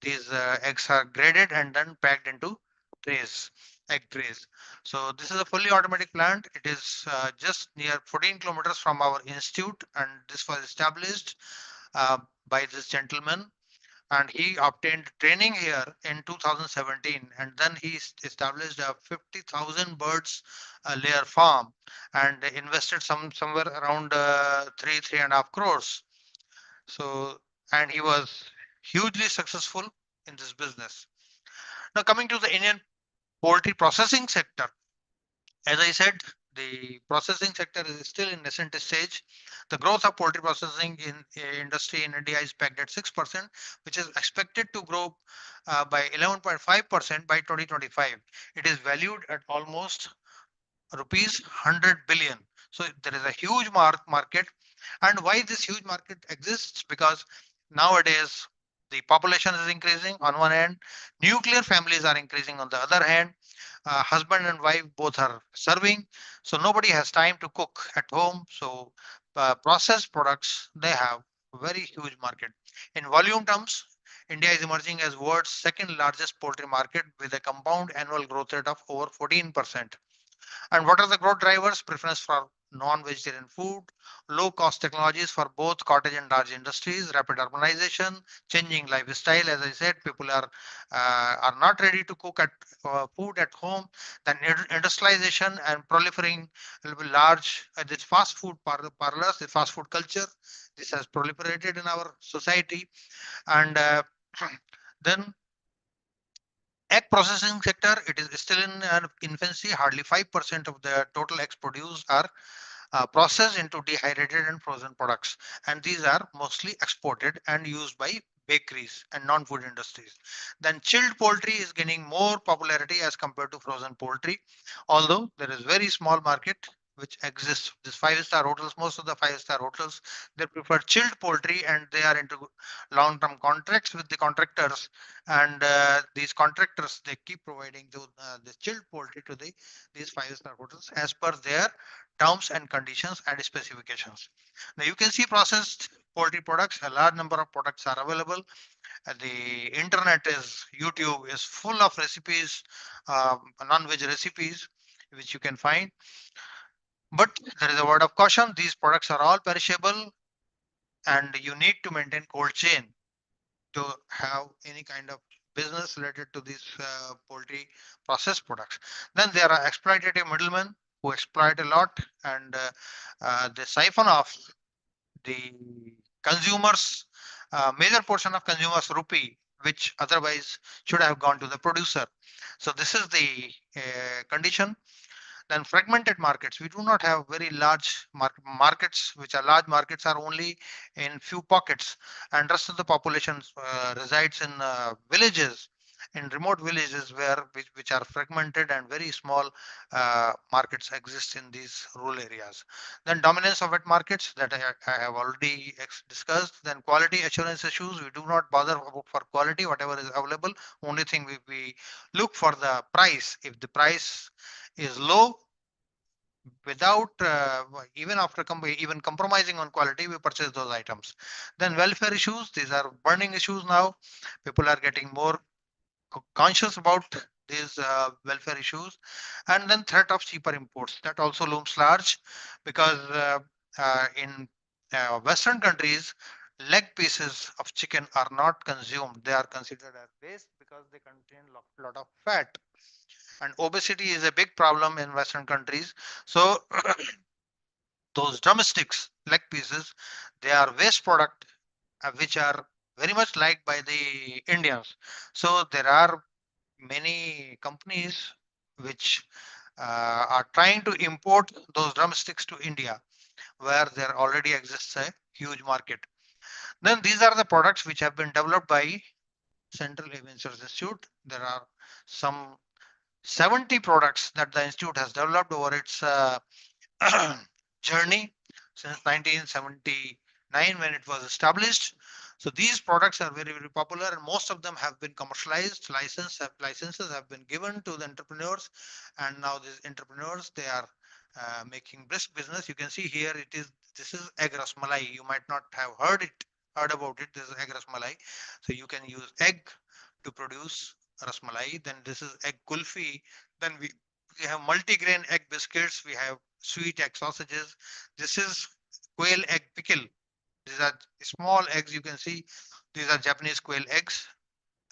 these eggs are graded and then packed into trays. egg trays. So this is a fully automatic plant. It is just near 14 kilometers from our institute, and this was established uh, by this gentleman, and he obtained training here in 2017, and then he established a 50,000 birds layer farm and invested somewhere around 3.5 crores. So, and he was hugely successful in this business. Now coming to the Indian poultry processing sector, as I said, the processing sector is still in nascent stage. The growth of poultry processing in industry in India is pegged at 6%, which is expected to grow by 11.5% by 2025. It is valued at almost rupees 100 billion. So there is a huge market. And why this huge market exists? Because nowadays the population is increasing on one hand, nuclear families are increasing on the other hand, husband and wife both are serving, so nobody has time to cook at home. So processed products, they have very huge market. In volume terms, India is emerging as world's second largest poultry market with a compound annual growth rate of over 14%. And what are the growth drivers? Preference for non-vegetarian food, low-cost technologies for both cottage and large industries, rapid urbanization, changing lifestyle. As I said, people are not ready to cook at food at home. Then industrialization and proliferating large this fast food parlors, the fast food culture. This has proliferated in our society, and then egg processing sector, it is still in infancy. Hardly 5% of the total eggs produced are processed into dehydrated and frozen products, and these are mostly exported and used by bakeries and non-food industries. Then chilled poultry is gaining more popularity as compared to frozen poultry, although there is very small market which exists. This five-star hotels, most of the five-star hotels, they prefer chilled poultry, and they are into long-term contracts with the contractors, and these contractors, they keep providing the chilled poultry to these five-star hotels as per their terms and conditions and specifications. Now you can see processed poultry products, a large number of products are available. The internet is, YouTube is full of recipes, non-veg recipes, which you can find. But there is a word of caution, these products are all perishable, and you need to maintain cold chain to have any kind of business related to these poultry processed products. Then there are exploitative middlemen who exploit a lot, and they siphon off the consumers, major portion of consumers' rupee, which otherwise should have gone to the producer. So this is the condition. Then fragmented markets. We do not have very large markets, which are large markets are only in few pockets, and rest of the population resides in villages, in remote villages where which are fragmented, and very small markets exist in these rural areas. Then dominance of wet markets that I have already discussed. Then quality assurance issues. We do not bother for quality, whatever is available. Only thing we look for the price. If the price is low, without even after even compromising on quality, we purchase those items. Then welfare issues, these are burning issues now. People are getting more conscious about these welfare issues. And then threat of cheaper imports, that also looms large, because in western countries, leg pieces of chicken are not consumed. They are considered as waste because they contain lot of fat, and obesity is a big problem in western countries. So those drumsticks, leg pieces, they are waste product, which are very much liked by the Indians. So there are many companies which are trying to import those drumsticks to India, where there already exists a huge market. Then these are the products which have been developed by Central Avian Research Institute. There are some 70 products that the institute has developed over its journey since 1979, when it was established. So these products are very, very popular, and most of them have been commercialized. Licenses have been given to the entrepreneurs, and now these entrepreneurs, they are making brisk business. You can see here it is, this is egg rasmalai. You might not have heard about it. This is egg rasmalai. So you can use egg to produce rasmalai. Then this is egg kulfi. Then we have multigrain egg biscuits. We have sweet egg sausages. This is quail egg pickle. These are small eggs. You can see these are Japanese quail eggs.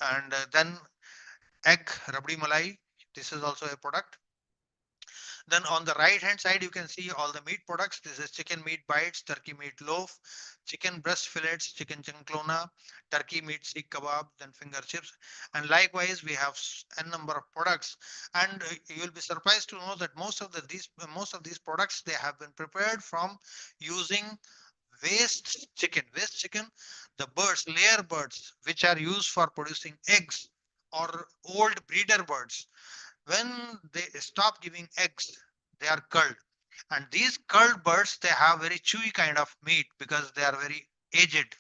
And then egg rabdi malai. This is also a product. Then on the right hand side, you can see all the meat products. This is chicken meat bites, turkey meat loaf, chicken breast fillets, chicken chanclona, turkey meat seek kebab, then finger chips. And likewise, we have a number of products. And you'll be surprised to know that most of these products, they have been prepared from using waste chicken. Waste chicken, the birds, layer birds, which are used for producing eggs, or old breeder birds. When they stop giving eggs, they are culled. And these culled birds, they have very chewy kind of meat because they are very aged.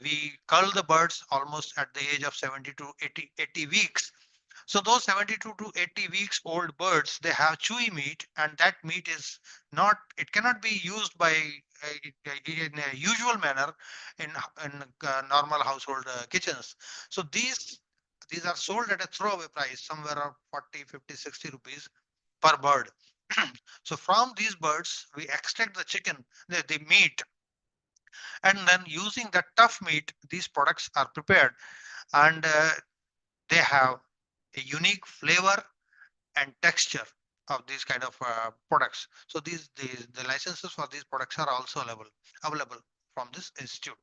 We cull the birds almost at the age of 70 to 80 weeks. So those 72 to 80 weeks old birds, they have chewy meat, and that meat is not, it cannot be used by in a usual manner in normal household kitchens. So these are sold at a throwaway price, somewhere around 40, 50, 60 rupees per bird. So from these birds, we extract the chicken, the meat, and then using the tough meat, these products are prepared, and they have a unique flavor and texture of these kind of products. So the licenses for these products are also available from this institute.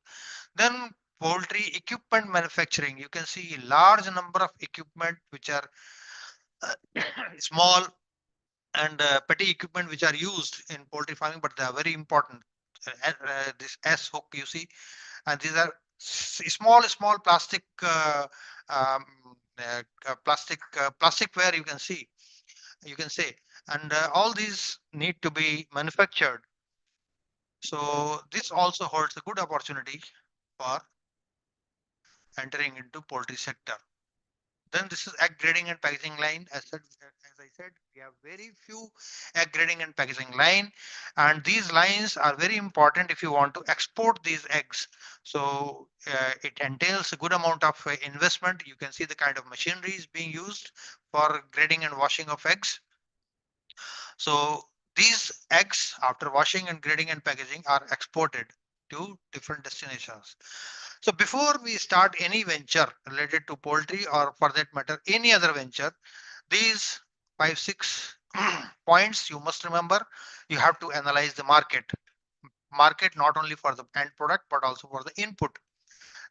Then poultry equipment manufacturing, you can see a large number of equipment which are small and petty equipment which are used in poultry farming, but they are very important. This S hook you see, and these are small plastic um, plasticware, you can say, and all these need to be manufactured. So this also holds a good opportunity for entering into poultry sector. Then this is egg grading and packaging line. As I said, we have very few egg grading and packaging line, and these lines are very important if you want to export these eggs. So it entails a good amount of investment. You can see the kind of machinery is being used for grading and washing of eggs. So these eggs, after washing and grading and packaging, are exported to different destinations. So before we start any venture related to poultry, or for that matter, any other venture, these 5, 6 points you must remember. You have to analyze the market not only for the end product, but also for the input.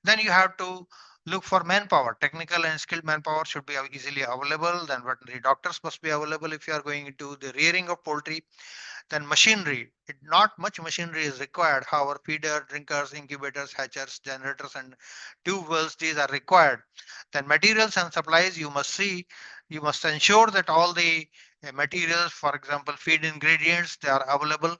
Then you have to look for manpower. Technical and skilled manpower should be easily available. Then veterinary doctors must be available if you are going into the rearing of poultry. Then machinery, not much machinery is required. However, feeder, drinkers, incubators, hatchers, generators, and tube wells, these are required. Then materials and supplies, you must ensure that all the materials, for example, feed ingredients, they are available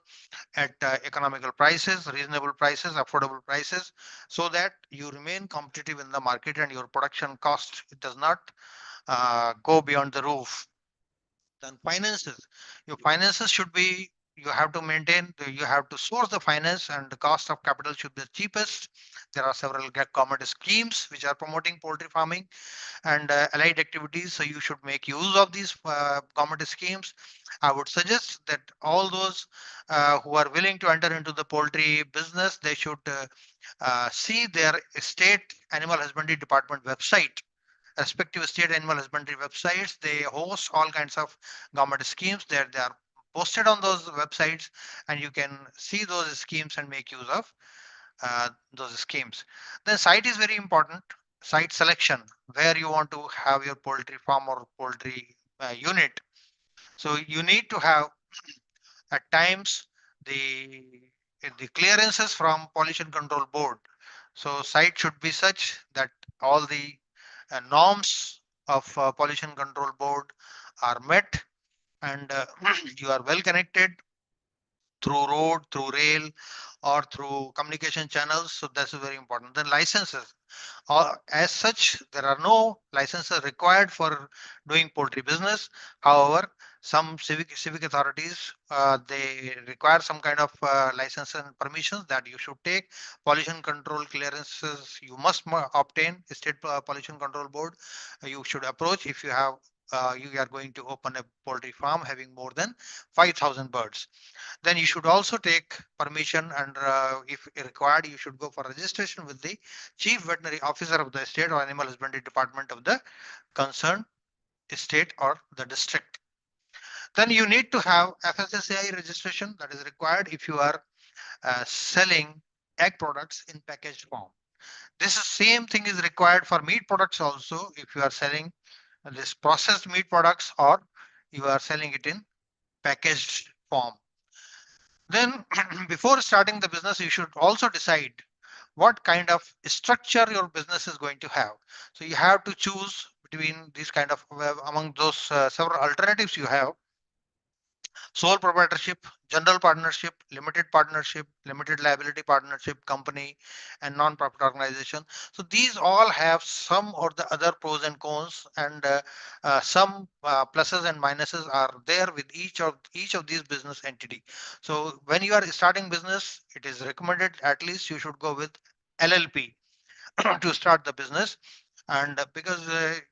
at economical prices, reasonable prices, affordable prices, so that you remain competitive in the market and your production cost does not go beyond the roof. Then finances, your finances should be, you have to you have to source the finance, and the cost of capital should be the cheapest. There are several government schemes which are promoting poultry farming and allied activities, so you should make use of these government schemes. I would suggest that all those who are willing to enter into the poultry business, they should see their state animal husbandry department website. Respective state animal husbandry websites, they host all kinds of government schemes there. They are posted on those websites, and you can see those schemes and make use of those schemes. Then site is very important. Site selection, where you want to have your poultry farm or poultry unit. So you need to have at times the clearances from pollution control board. So site should be such that all the norms of pollution control board are met, and you are well connected through road, through rail, or through communication channels. So that's very important. Then licenses. As such, there are no licenses required for doing poultry business. However, some civic authorities, they require some kind of license and permissions that you should take. Pollution control clearances you must obtain. State pollution control board you should approach if you have you are going to open a poultry farm having more than 5,000 birds. Then you should also take permission, and if required you should go for registration with the chief veterinary officer of the state or animal husbandry department of the concerned state or the district. Then you need to have FSSAI registration that is required if you are selling egg products in packaged form. This same thing is required for meat products also if you are selling this processed meat products or you are selling it in packaged form. Then before starting the business, you should also decide what kind of structure your business is going to have. So you have to choose between these kind of among those several alternatives you have: sole proprietorship, general partnership, limited liability partnership, company, and non-profit organization. So these all have some or the other pros and cons, and some pluses and minuses are there with each of these business entity. So when you are starting business, it is recommended at least you should go with LLP to start the business, and because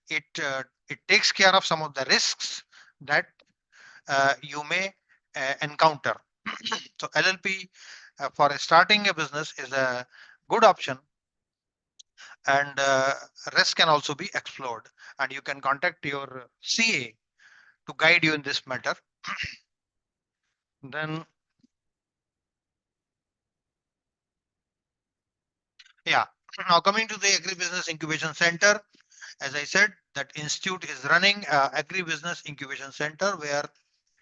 it takes care of some of the risks that you may encounter. So LLP for starting a business is a good option, and rest can also be explored. And you can contact your CA to guide you in this matter. Then, yeah. Now coming to the Agribusiness Incubation Center, as I said, that institute is running Agribusiness Incubation Center where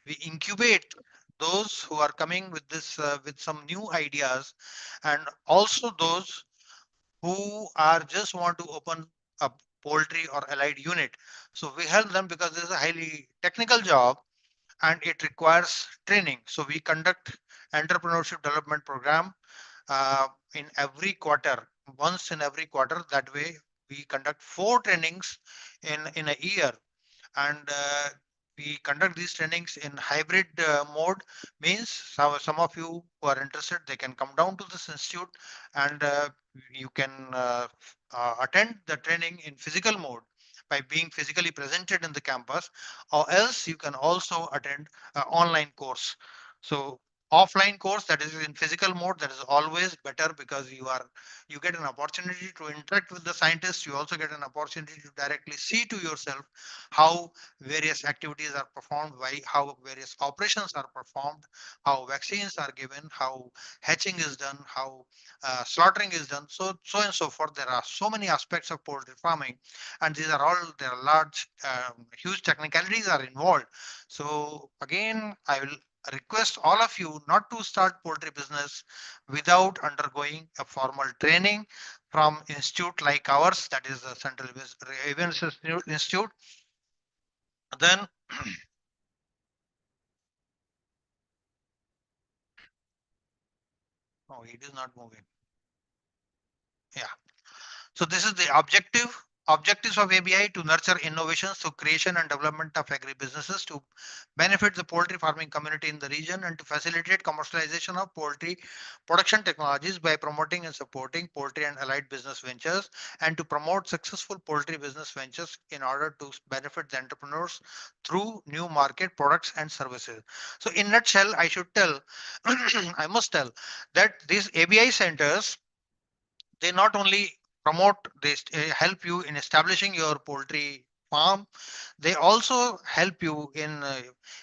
we incubate those who are coming with this with some new ideas, and also those who are just want to open a poultry or allied unit. So we help them because this is a highly technical job and it requires training. So we conduct entrepreneurship development program in every quarter, once in every quarter. That way we conduct 4 trainings in a year, and we conduct these trainings in hybrid mode. Means some of you who are interested, they can come down to this institute, and you can attend the training in physical mode by being physically presented in the campus, or else you can also attend online course. So offline course that is in physical mode, that is always better because you get an opportunity to interact with the scientists. You also get an opportunity to directly see to yourself how various activities are performed, why how various operations are performed, how vaccines are given, how hatching is done, how slaughtering is done, so and so forth. There are so many aspects of poultry farming, and these are all there are large, huge technicalities are involved. So again, I will request all of you not to start poultry business without undergoing a formal training from institute like ours, that is the Central Avian Institute. Then, oh, it is not moving. Yeah. So this is the objectives of ABI: to nurture innovations through creation and development of agri-businesses to benefit the poultry farming community in the region, and to facilitate commercialization of poultry production technologies by promoting and supporting poultry and allied business ventures, and to promote successful poultry business ventures in order to benefit the entrepreneurs through new market products and services. So in nutshell, I should tell, I must tell that these ABI centers, they not only promote, they help you in establishing your poultry farm, they also help you in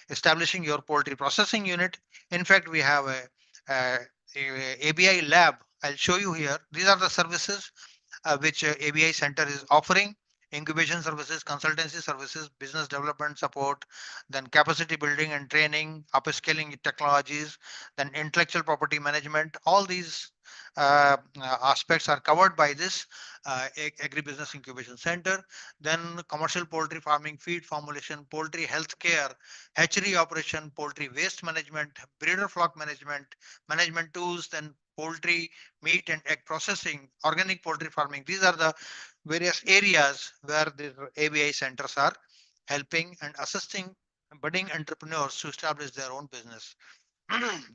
establishing your poultry processing unit. In fact, we have a ABI lab. I'll show you here. These are the services which ABI Center is offering: incubation services, consultancy services, business development support, then capacity building and training, upscaling technologies, then intellectual property management. All these aspects are covered by this agribusiness incubation center. Then commercial poultry farming, feed formulation, poultry healthcare, hatchery operation, poultry waste management, breeder flock management, management tools, then poultry meat and egg processing, organic poultry farming. These are the various areas where the ABI centers are helping and assisting budding entrepreneurs to establish their own business.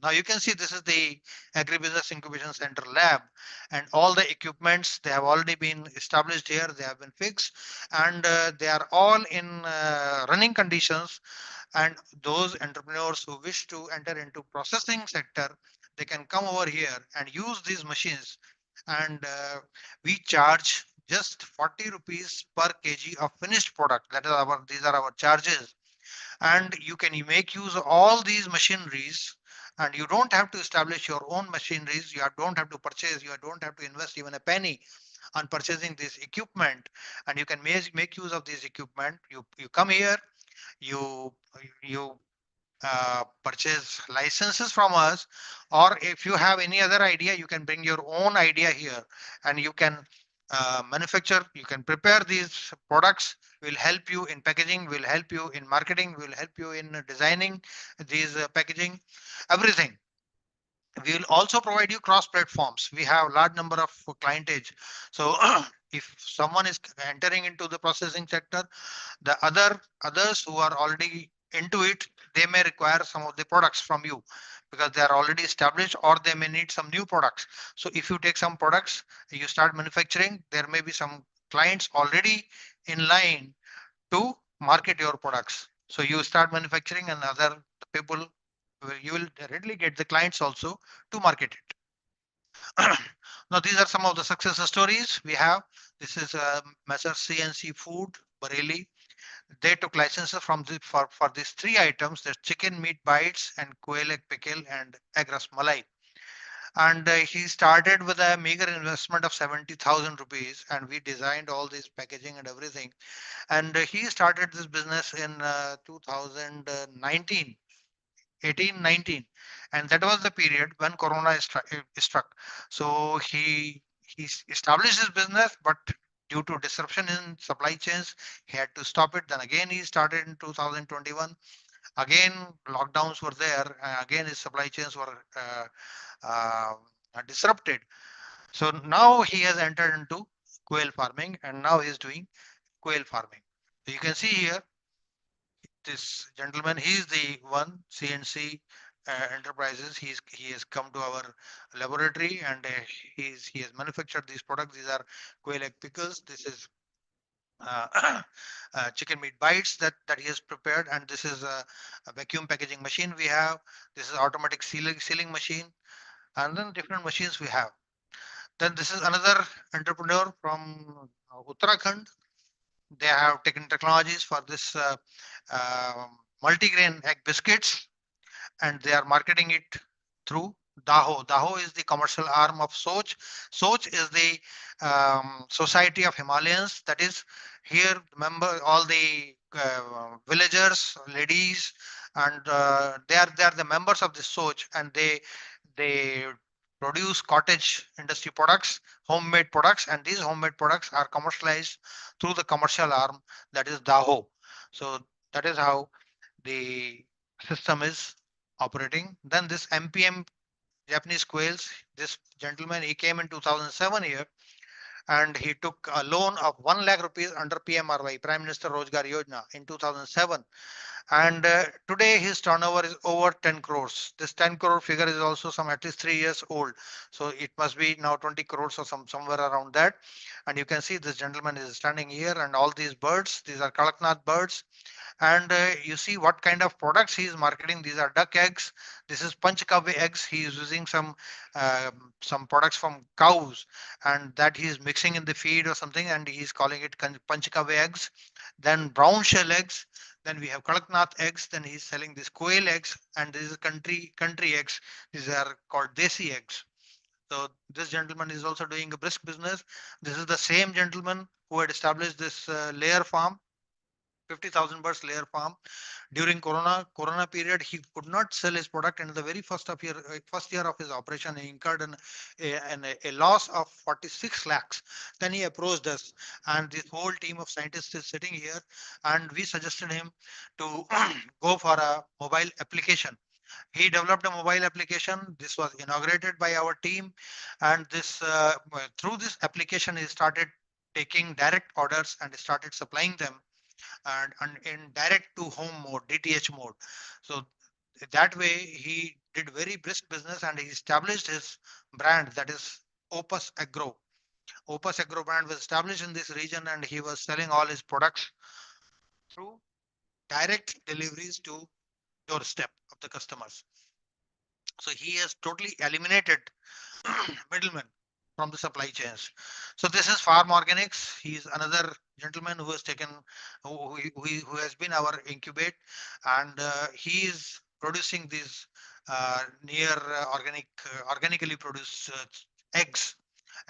Now you can see this is the agribusiness incubation center lab, and all the equipments, they have already been established here, they have been fixed, and they are all in running conditions. And those entrepreneurs who wish to enter into processing sector, they can come over here and use these machines. And we charge just 40 rupees per kg of finished product. That is our, these are our charges. And you can make use of all these machineries, and you don't have to establish your own machineries. You don't have to purchase, you don't have to invest even a penny on purchasing this equipment. And you can make use of this equipment. You come here, you you purchase licenses from us, or if you have any other idea, you can bring your own idea here, and you can manufacture, you can prepare these products. Will help you in packaging, will help you in marketing, will help you in designing these packaging, everything. We will also provide you cross platforms. We have large number of clientage. So if someone is entering into the processing sector, the others who are already into it, they may require some of the products from you because they are already established, or they may need some new products. So if you take some products, you start manufacturing, there may be some clients already in line to market your products. So you start manufacturing, and other people you will readily get the clients also to market it. Now these are some of the success stories we have. This is Messer CNC Food, Bareilly. They took licenses from for these three items: the chicken meat bites and quail egg pickle and egg ras malai. And he started with a meager investment of 70,000 rupees, and we designed all this packaging and everything. And he started this business in 2019, 18, 19, and that was the period when Corona struck. So he established his business, but due to disruption in supply chains, he had to stop it. Then again, he started in 2021. Again, lockdowns were there. Again, his supply chains were uh, disrupted. So now he has entered into quail farming, and now he is doing quail farming. So you can see here, this gentleman, he is the one, CNC Enterprises. He has come to our laboratory, and he has manufactured these products. These are quail egg pickles. This is chicken meat bites that he has prepared, and this is a vacuum packaging machine we have. This is automatic sealing machine, and then different machines we have. Then this is another entrepreneur from Uttarakhand. They have taken technologies for this multigrain egg biscuits, and they are marketing it through Daho. Daho is the commercial arm of Soch. Soch is the Society of Himalayans. That is, here member all the villagers, ladies, and they are the members of this Soch, and they produce cottage industry products, homemade products, and these homemade products are commercialized through the commercial arm, that is Daho. So that is how the system is operating. Then this MPM Japanese quails, this gentleman, he came in 2007 here, and he took a loan of 1 lakh rupees under PMRY, Prime Minister Rojgar Yojana, in 2007. And today his turnover is over 10 crores. This 10 crore figure is also some at least 3 years old. So it must be now 20 crores or somewhere around that. And you can see this gentleman is standing here, and all these birds, these are Kadaknath birds. And you see what kind of products he is marketing. These are duck eggs. This is Panchkavya eggs. He is using some products from cows, and that he is mixing in the feed or something, and he is calling it Panchkavya eggs. Then brown shell eggs. Then we have Kadaknath eggs. Then he's selling these quail eggs, and this is country eggs. These are called desi eggs. So this gentleman is also doing a brisk business. This is the same gentleman who had established this layer farm, 50,000 birds layer farm. During corona period, he could not sell his product, and the very first year of his operation, he incurred a loss of 46 lakhs. Then he approached us, and this whole team of scientists is sitting here, and we suggested him to go for a mobile application. He developed a mobile application. This was inaugurated by our team, and this through this application he started taking direct orders and started supplying them. and in direct to home mode, DTH mode. So that way he did very brisk business and he established his brand, that is Opus Agro. Opus Agro brand was established in this region and he was selling all his products through direct deliveries to doorstep of the customers. So he has totally eliminated middlemen from the supply chains. So this is Farm Organics. He's another gentleman who has taken, who has been our incubate, and he is producing these near organically produced eggs.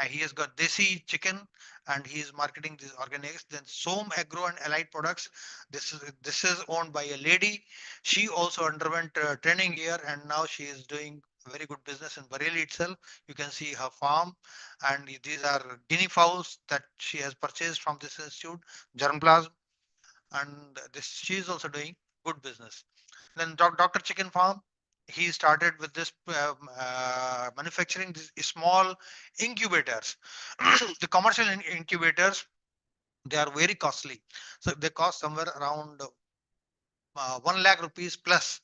He has got desi chicken and he is marketing these organics. Then Som Agro and Allied Products. This is owned by a lady. She also underwent training here and now she is doing very good business in Bareilly itself. You can see her farm, and these are guinea fowls that she has purchased from this institute, germplasm, and this she is also doing good business. Then Dr. Chicken Farm, he started with this manufacturing these small incubators. The commercial incubators, they are very costly, so they cost somewhere around 1 lakh rupees plus.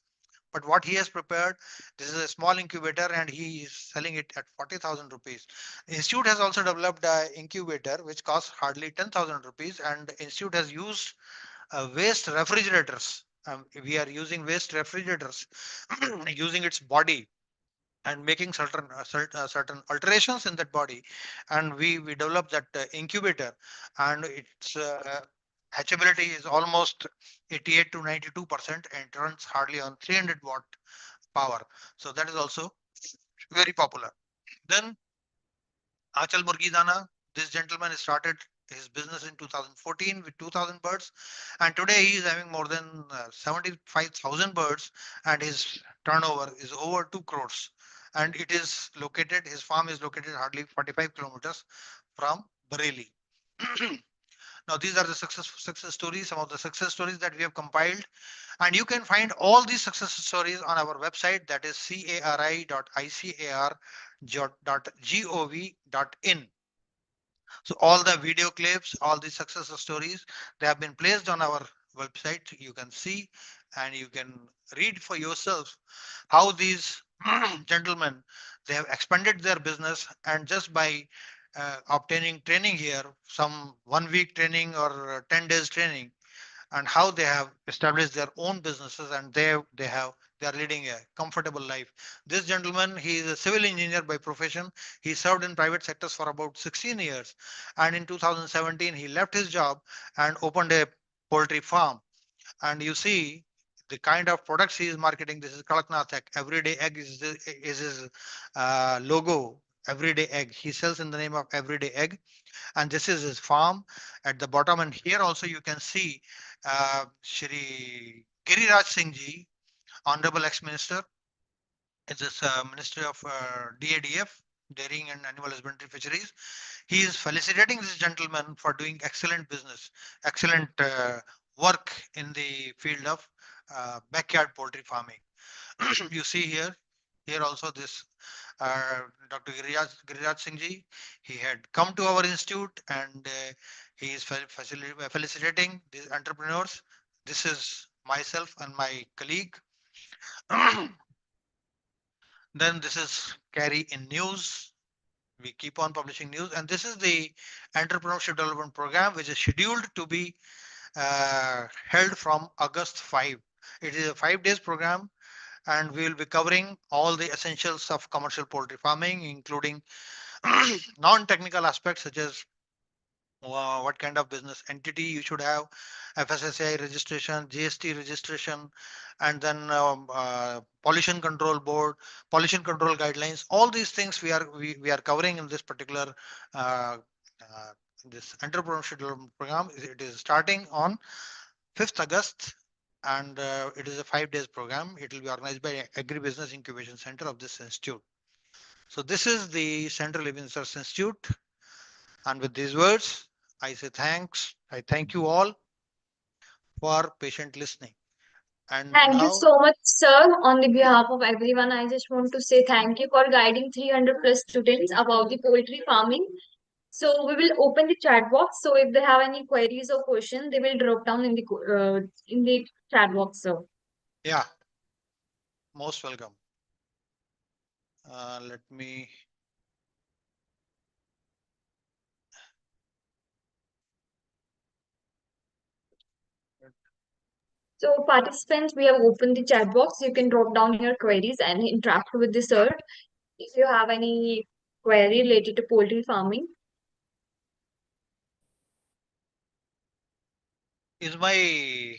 But what he has prepared, this is a small incubator and he is selling it at 40,000 rupees. The institute has also developed an incubator which costs hardly 10,000 rupees, and the institute has used waste refrigerators. We are using waste refrigerators using its body and making certain alterations in that body, and we develop that incubator, and its hatchability is almost 88 to 92% and it runs hardly on 300-watt power. So that is also very popular. Then Achal Murgi Dana, this gentleman started his business in 2014 with 2000 birds, and today he is having more than 75,000 birds, and his turnover is over 2 crores. And it is located, his farm is located hardly 45 kilometers from Bareilly. Now, these are the success stories, some of the success stories that we have compiled, and you can find all these success stories on our website, that is cari.icar.gov.in. So all the video clips, all the success stories, they have been placed on our website. You can see and you can read for yourself how these gentlemen, they have expanded their business, and just by obtaining training here, some 1 week training or 10 days training, and how they have established their own businesses, and they are leading a comfortable life. This gentleman, he is a civil engineer by profession. He served in private sectors for about 16 years, and in 2017 he left his job and opened a poultry farm. And you see the kind of products he is marketing. This is Kadaknath egg. Everyday egg is his logo. Everyday egg. He sells in the name of Everyday Egg, and this is his farm at the bottom. And here also you can see Shri Giriraj Singh ji, Honorable Ex-Minister in this Ministry of DADF, Dairying and Animal Husbandry Fisheries. He is felicitating this gentleman for doing excellent business, excellent work in the field of backyard poultry farming. You see here also this Dr. Giriraj Singh ji, he had come to our institute, and he is felicitating these entrepreneurs. This is myself and my colleague. Then this is Carry in News. We keep on publishing news, and this is the entrepreneurship development program, which is scheduled to be held from August 5. It is a 5 days program, and we will be covering all the essentials of commercial poultry farming, including non-technical aspects such as what kind of business entity you should have, FSSAI registration, GST registration, and then pollution control board, pollution control guidelines. All these things we are covering in this particular uh, this entrepreneurship development program. It is starting on 5th August, and it is a 5 days program. It will be organized by Agribusiness Incubation Center of this institute. So this is the Central Living Research Institute. And with these words, I say thanks. I thank you all for patient listening. And Thank you now, so much, sir. On the behalf of everyone, I just want to say thank you for guiding 300 plus students about the poultry farming. So we will open the chat box. So if they have any queries or questions, they will drop down in the chat box. So Yeah, most welcome. Let me. so participants, we have opened the chat box. You can drop down your queries and interact with the sir if you have any query related to poultry farming. Is my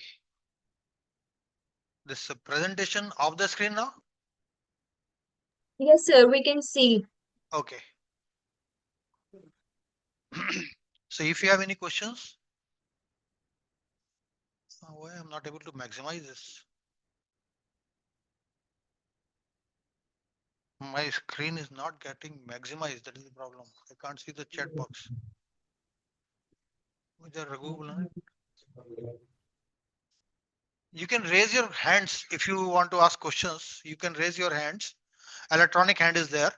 this presentation off the screen now? Yes, sir. We can see. Okay. So if you have any questions, why I'm not able to maximize this? My screen is not getting maximized. That is the problem. I can't see the chat box. मुझे रघु बोला ना, you can raise your hands if you want to ask questions. You can raise your hands. Electronic hand is there.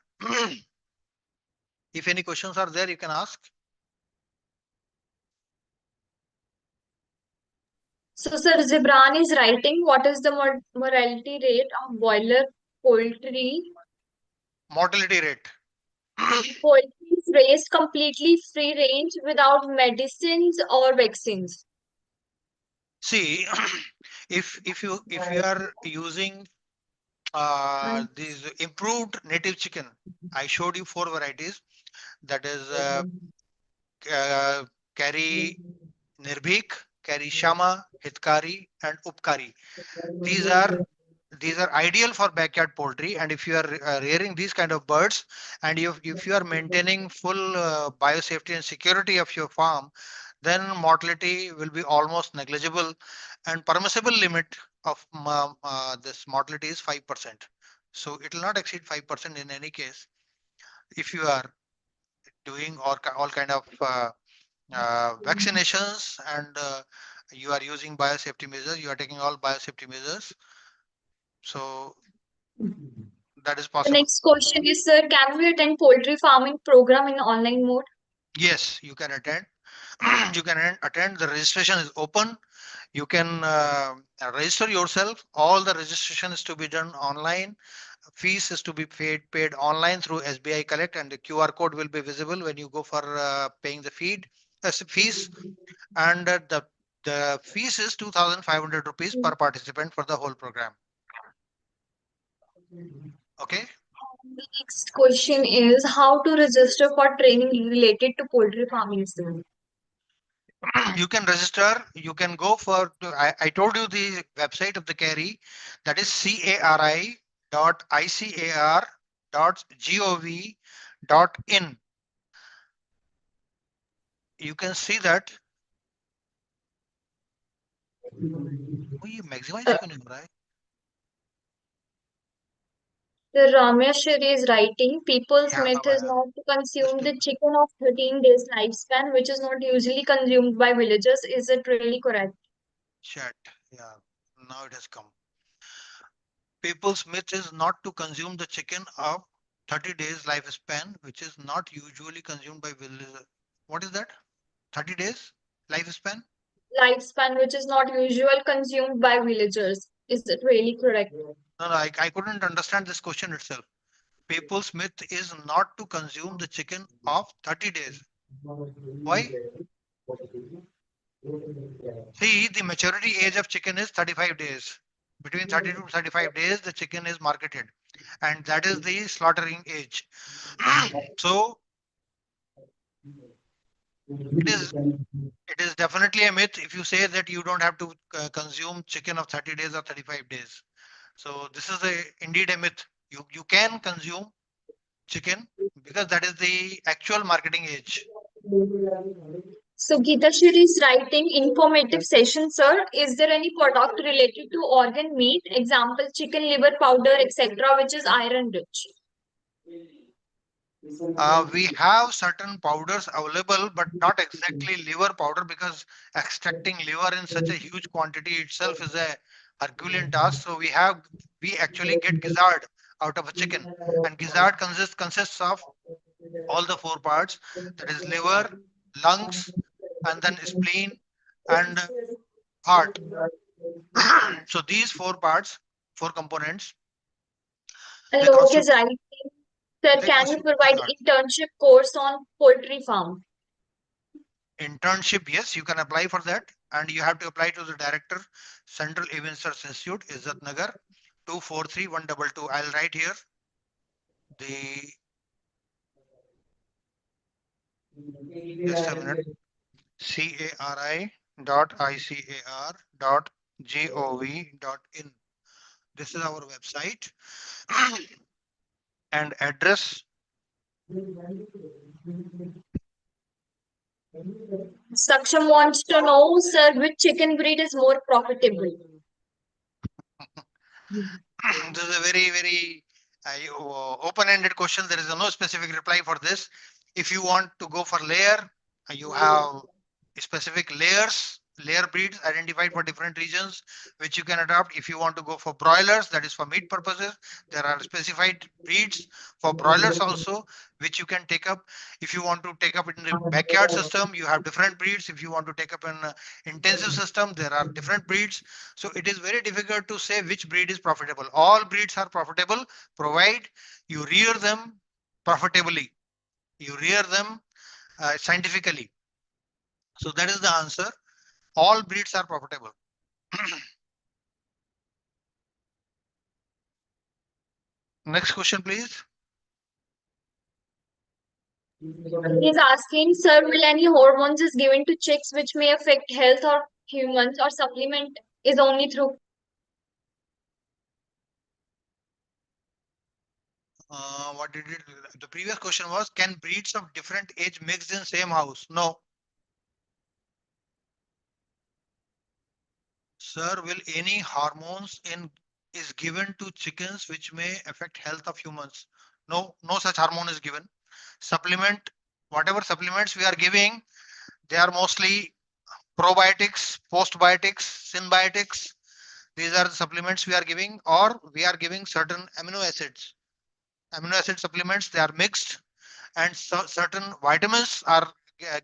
If any questions are there, you can ask. So, sir, Zibran is writing what is the mortality rate of boiler poultry? Mortality rate. Poultry is raised completely free range without medicines or vaccines. See, if you are using these improved native chicken, I showed you 4 varieties. That is uh, Kari Nirbhik, Kari Shama, Hitkari, and Upkari. These are these are ideal for backyard poultry, and if you are rearing these kind of birds, and if you are maintaining full biosafety and security of your farm, then mortality will be almost negligible, and permissible limit of this mortality is 5%. So it will not exceed 5% in any case if you are doing all kind of vaccinations, and you are using biosafety measures, you are taking all biosafety measures. So that is The possible. next question is, sir, can we attend poultry farming program in online mode? Yes, you can attend. You can attend. The registration is open. You can register yourself. All the registration is to be done online. Fees is to be paid online through SBI Collect, and the QR code will be visible when you go for paying the fees. And the fees is 2,500 rupees per participant for the whole program. Okay. The next question is how to register for training related to poultry farming, sir. You can register. You can go for. I told you the website of the carry. That is cari.icar.gov.in. You can see that. वो ये maximize क्यों नहीं हो रहा है? The Rameshwari is writing, people's क्या myth Baba is यार? not to consume Just the chicken of 13 days lifespan, which is not usually consumed by villagers. Is it really correct? chat. Yeah. Now it has come. People's myth is not to consume the chicken of 30 days lifespan, which is not usually consumed by villagers. What is that? 30 days lifespan? Lifespan, which is not usual consumed by villagers. Is it really correct? No, no, I couldn't understand this question itself. People's myth is not to consume the chicken of 30 days. Why? See, the maturity age of chicken is 35 days. Between 30 to 35 days, the chicken is marketed, and that is the slaughtering age. So it is it is definitely a myth if you say that you don't have to consume chicken of 30 days or 35 days. So this is indeed a myth. You can consume chicken because that is the actual marketing age. So Geetashri is writing informative session, sir. Is there any product related to organ meat, example chicken liver powder, etc., which is iron rich? We have certain powders available, but not exactly liver powder, because extracting liver in such a huge quantity itself is a Herculean task. So we actually get gizzard out of a chicken, and gizzard consists of all the four parts, that is liver, lungs, and then spleen and heart. So these four parts, four components, they Alok is constitute, right. Sir, they can you constitute the provide heart. internship course on poultry farm? Internship, yes, you can apply for that, and you have to apply to the director, Central Avian Research Institute, Izzat Nagar, 243122. I'll write here the, just a minute, cari.icar.gov.in. This is our website and address. Saksham wants to know, sir, which chicken breed is more profitable? This is a very, very open-ended question. There is no specific reply for this. If you want to go for layer, you have specific layer breeds identified for different regions, which you can adopt. If you want to go for broilers, that is for meat purposes, there are specified breeds for broilers also, which you can take up. If you want to take up in the backyard system, you have different breeds. If you want to take up in intensive system, there are different breeds. So it is very difficult to say which breed is profitable. All breeds are profitable, provide you rear them profitably. You rear them scientifically. So that is the answer. All breeds are profitable. Next question, please. He's asking, sir, will any hormones is given to chicks which may affect health or humans or supplement is only through What did it? The previous question was, can breeds of different age mixed in same house? No. Sir, will any hormones in is given to chickens which may affect health of humans? No, no such hormone is given. Supplement, whatever supplements we are giving, they are mostly probiotics, postbiotics, symbiotics. These are the supplements we are giving, or we are giving certain amino acids. Amino acid supplements, they are mixed, and certain vitamins are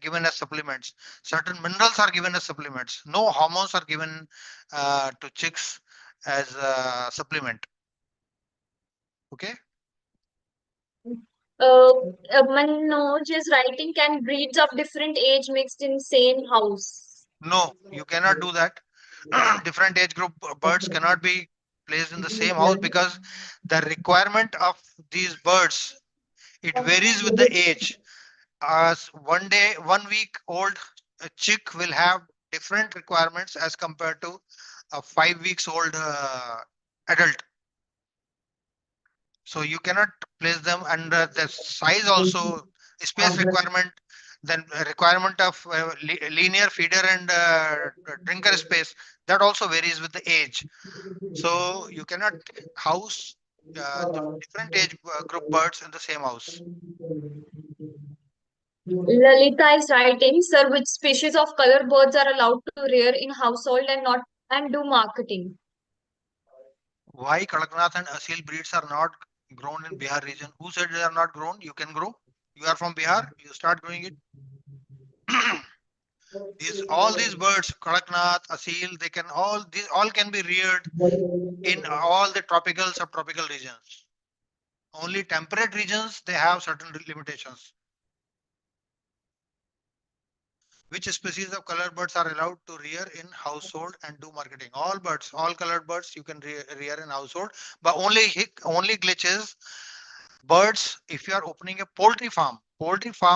given as supplements. Certain minerals are given as supplements. No hormones are given to chicks as a supplement. Okay. uh, Manoj is writing, can breeds of different age mixed in same house? No, you cannot do that. Different age group birds cannot be placed in the same house because the requirement of these birds, it varies with the age. As one day, 1 week old chick will have different requirements as compared to a 5 weeks old adult. So you cannot place them, and the size also, space requirement, then requirement of linear feeder and drinker space, that also varies with the age. So you cannot house the different age group birds in the same house. Lalita is writing, sir, which species of color birds are allowed to rear in household and not and do marketing? Why Kadaknath and Asil breeds are not grown in Bihar region? Who said they are not grown? You can grow. You are from Bihar, you start growing it. These all these birds, Kadaknath, Asil, they can all these all can be reared in all the tropical, subtropical regions. Only temperate regions they have certain limitations. Which species of colored birds are allowed to rear in household and do marketing? All birds, all colored birds you can rear in household, but only glitch is birds. If you are opening a poultry farm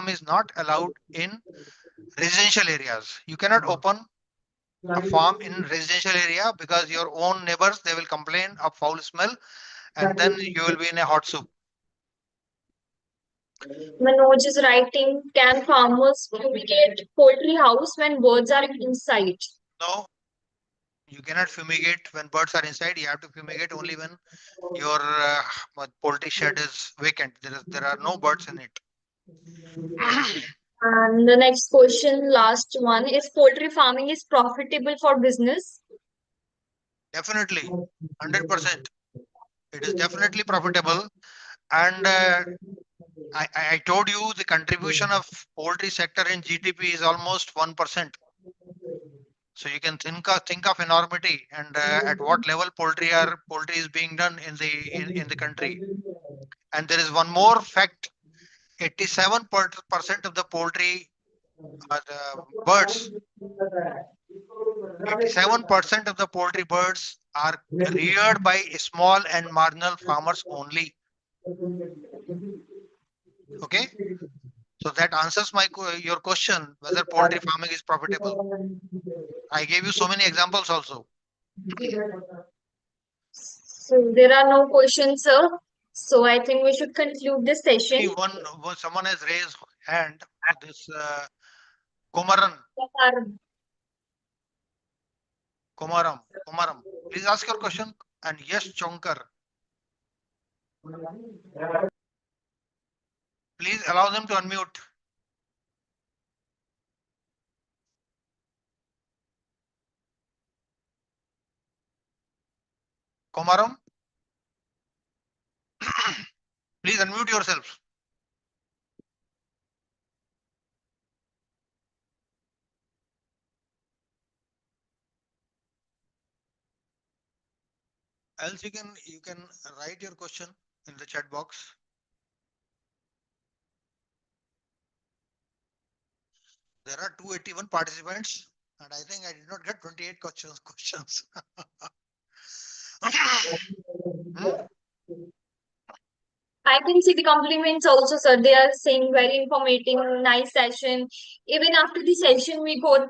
is not allowed in residential areas. You cannot open a farm in residential area because your own neighbors, they will complain of foul smell, and then you will be in a hot soup. Manoj is writing, can farmers fumigate poultry house when birds are inside? No, you cannot fumigate when birds are inside. You have to fumigate only when your poultry shed is vacant. There are no birds in it. And the next question, last one, is poultry farming is profitable for business? Definitely, 100%. It is definitely profitable, and I told you the contribution of poultry sector in GDP is almost 1%. So you can think of enormity and at what level poultry is being done in the country. And there is one more fact: 87% of the poultry the birds, 87% of the poultry birds are reared by small and marginal farmers only. Okay, so that answers your question whether poultry farming is profitable. I gave you so many examples also. So there are no questions, sir. So I think we should conclude this See, session. someone has raised hand. This Komaran, Komaram. Please ask your question. And yes, Chonkar, please allow them to unmute. Komaram, please unmute yourself. Else you can write your question in the chat box. There are 281 participants, and I think I did not get 28 questions. Hmm? I can see the compliments also, sir. They are saying very informative, nice session. Even after the session, we got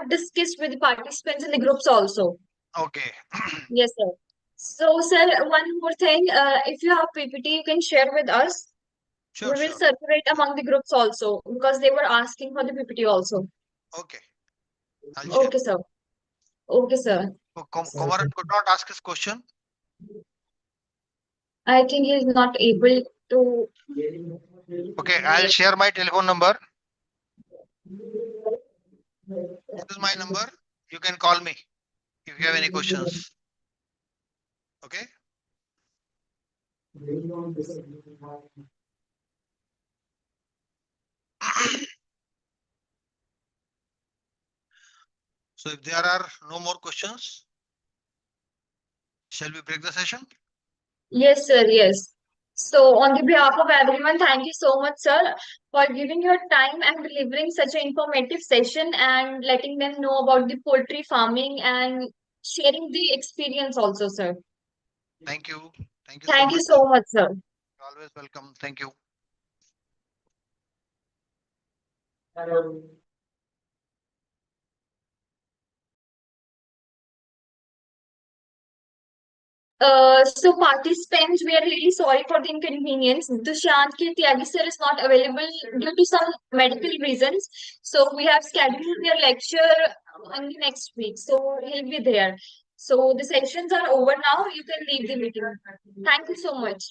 discussed with the participants in the groups also. Okay. Yes, sir. So, sir, one more thing. If you have PPT, you can share with us. We Sure, will sure. circulate among the groups also because they were asking for the PPT also. Okay, I'll share. Okay, sir. Okay, sir. So Komaran could not ask his question. I think he is not able to. Okay, I'll share my telephone number. This is my number. You can call me if you have any questions. Okay. So if there are no more questions, shall we break the session? Yes, sir. Yes. So, on the behalf of everyone, thank you so much, sir, for giving your time and delivering such an informative session and letting them know about the poultry farming and sharing the experience also, sir. Thank you. Thank you so Thank you much. so much, sir. Always welcome. Thank you. So participants, we are really sorry for the inconvenience. Dushant K. Tyagi sir is not available due to some medical reasons. So we have scheduled their lecture on the next week. So he'll be there. So the sessions are over now. You can leave the meeting. Thank you so much.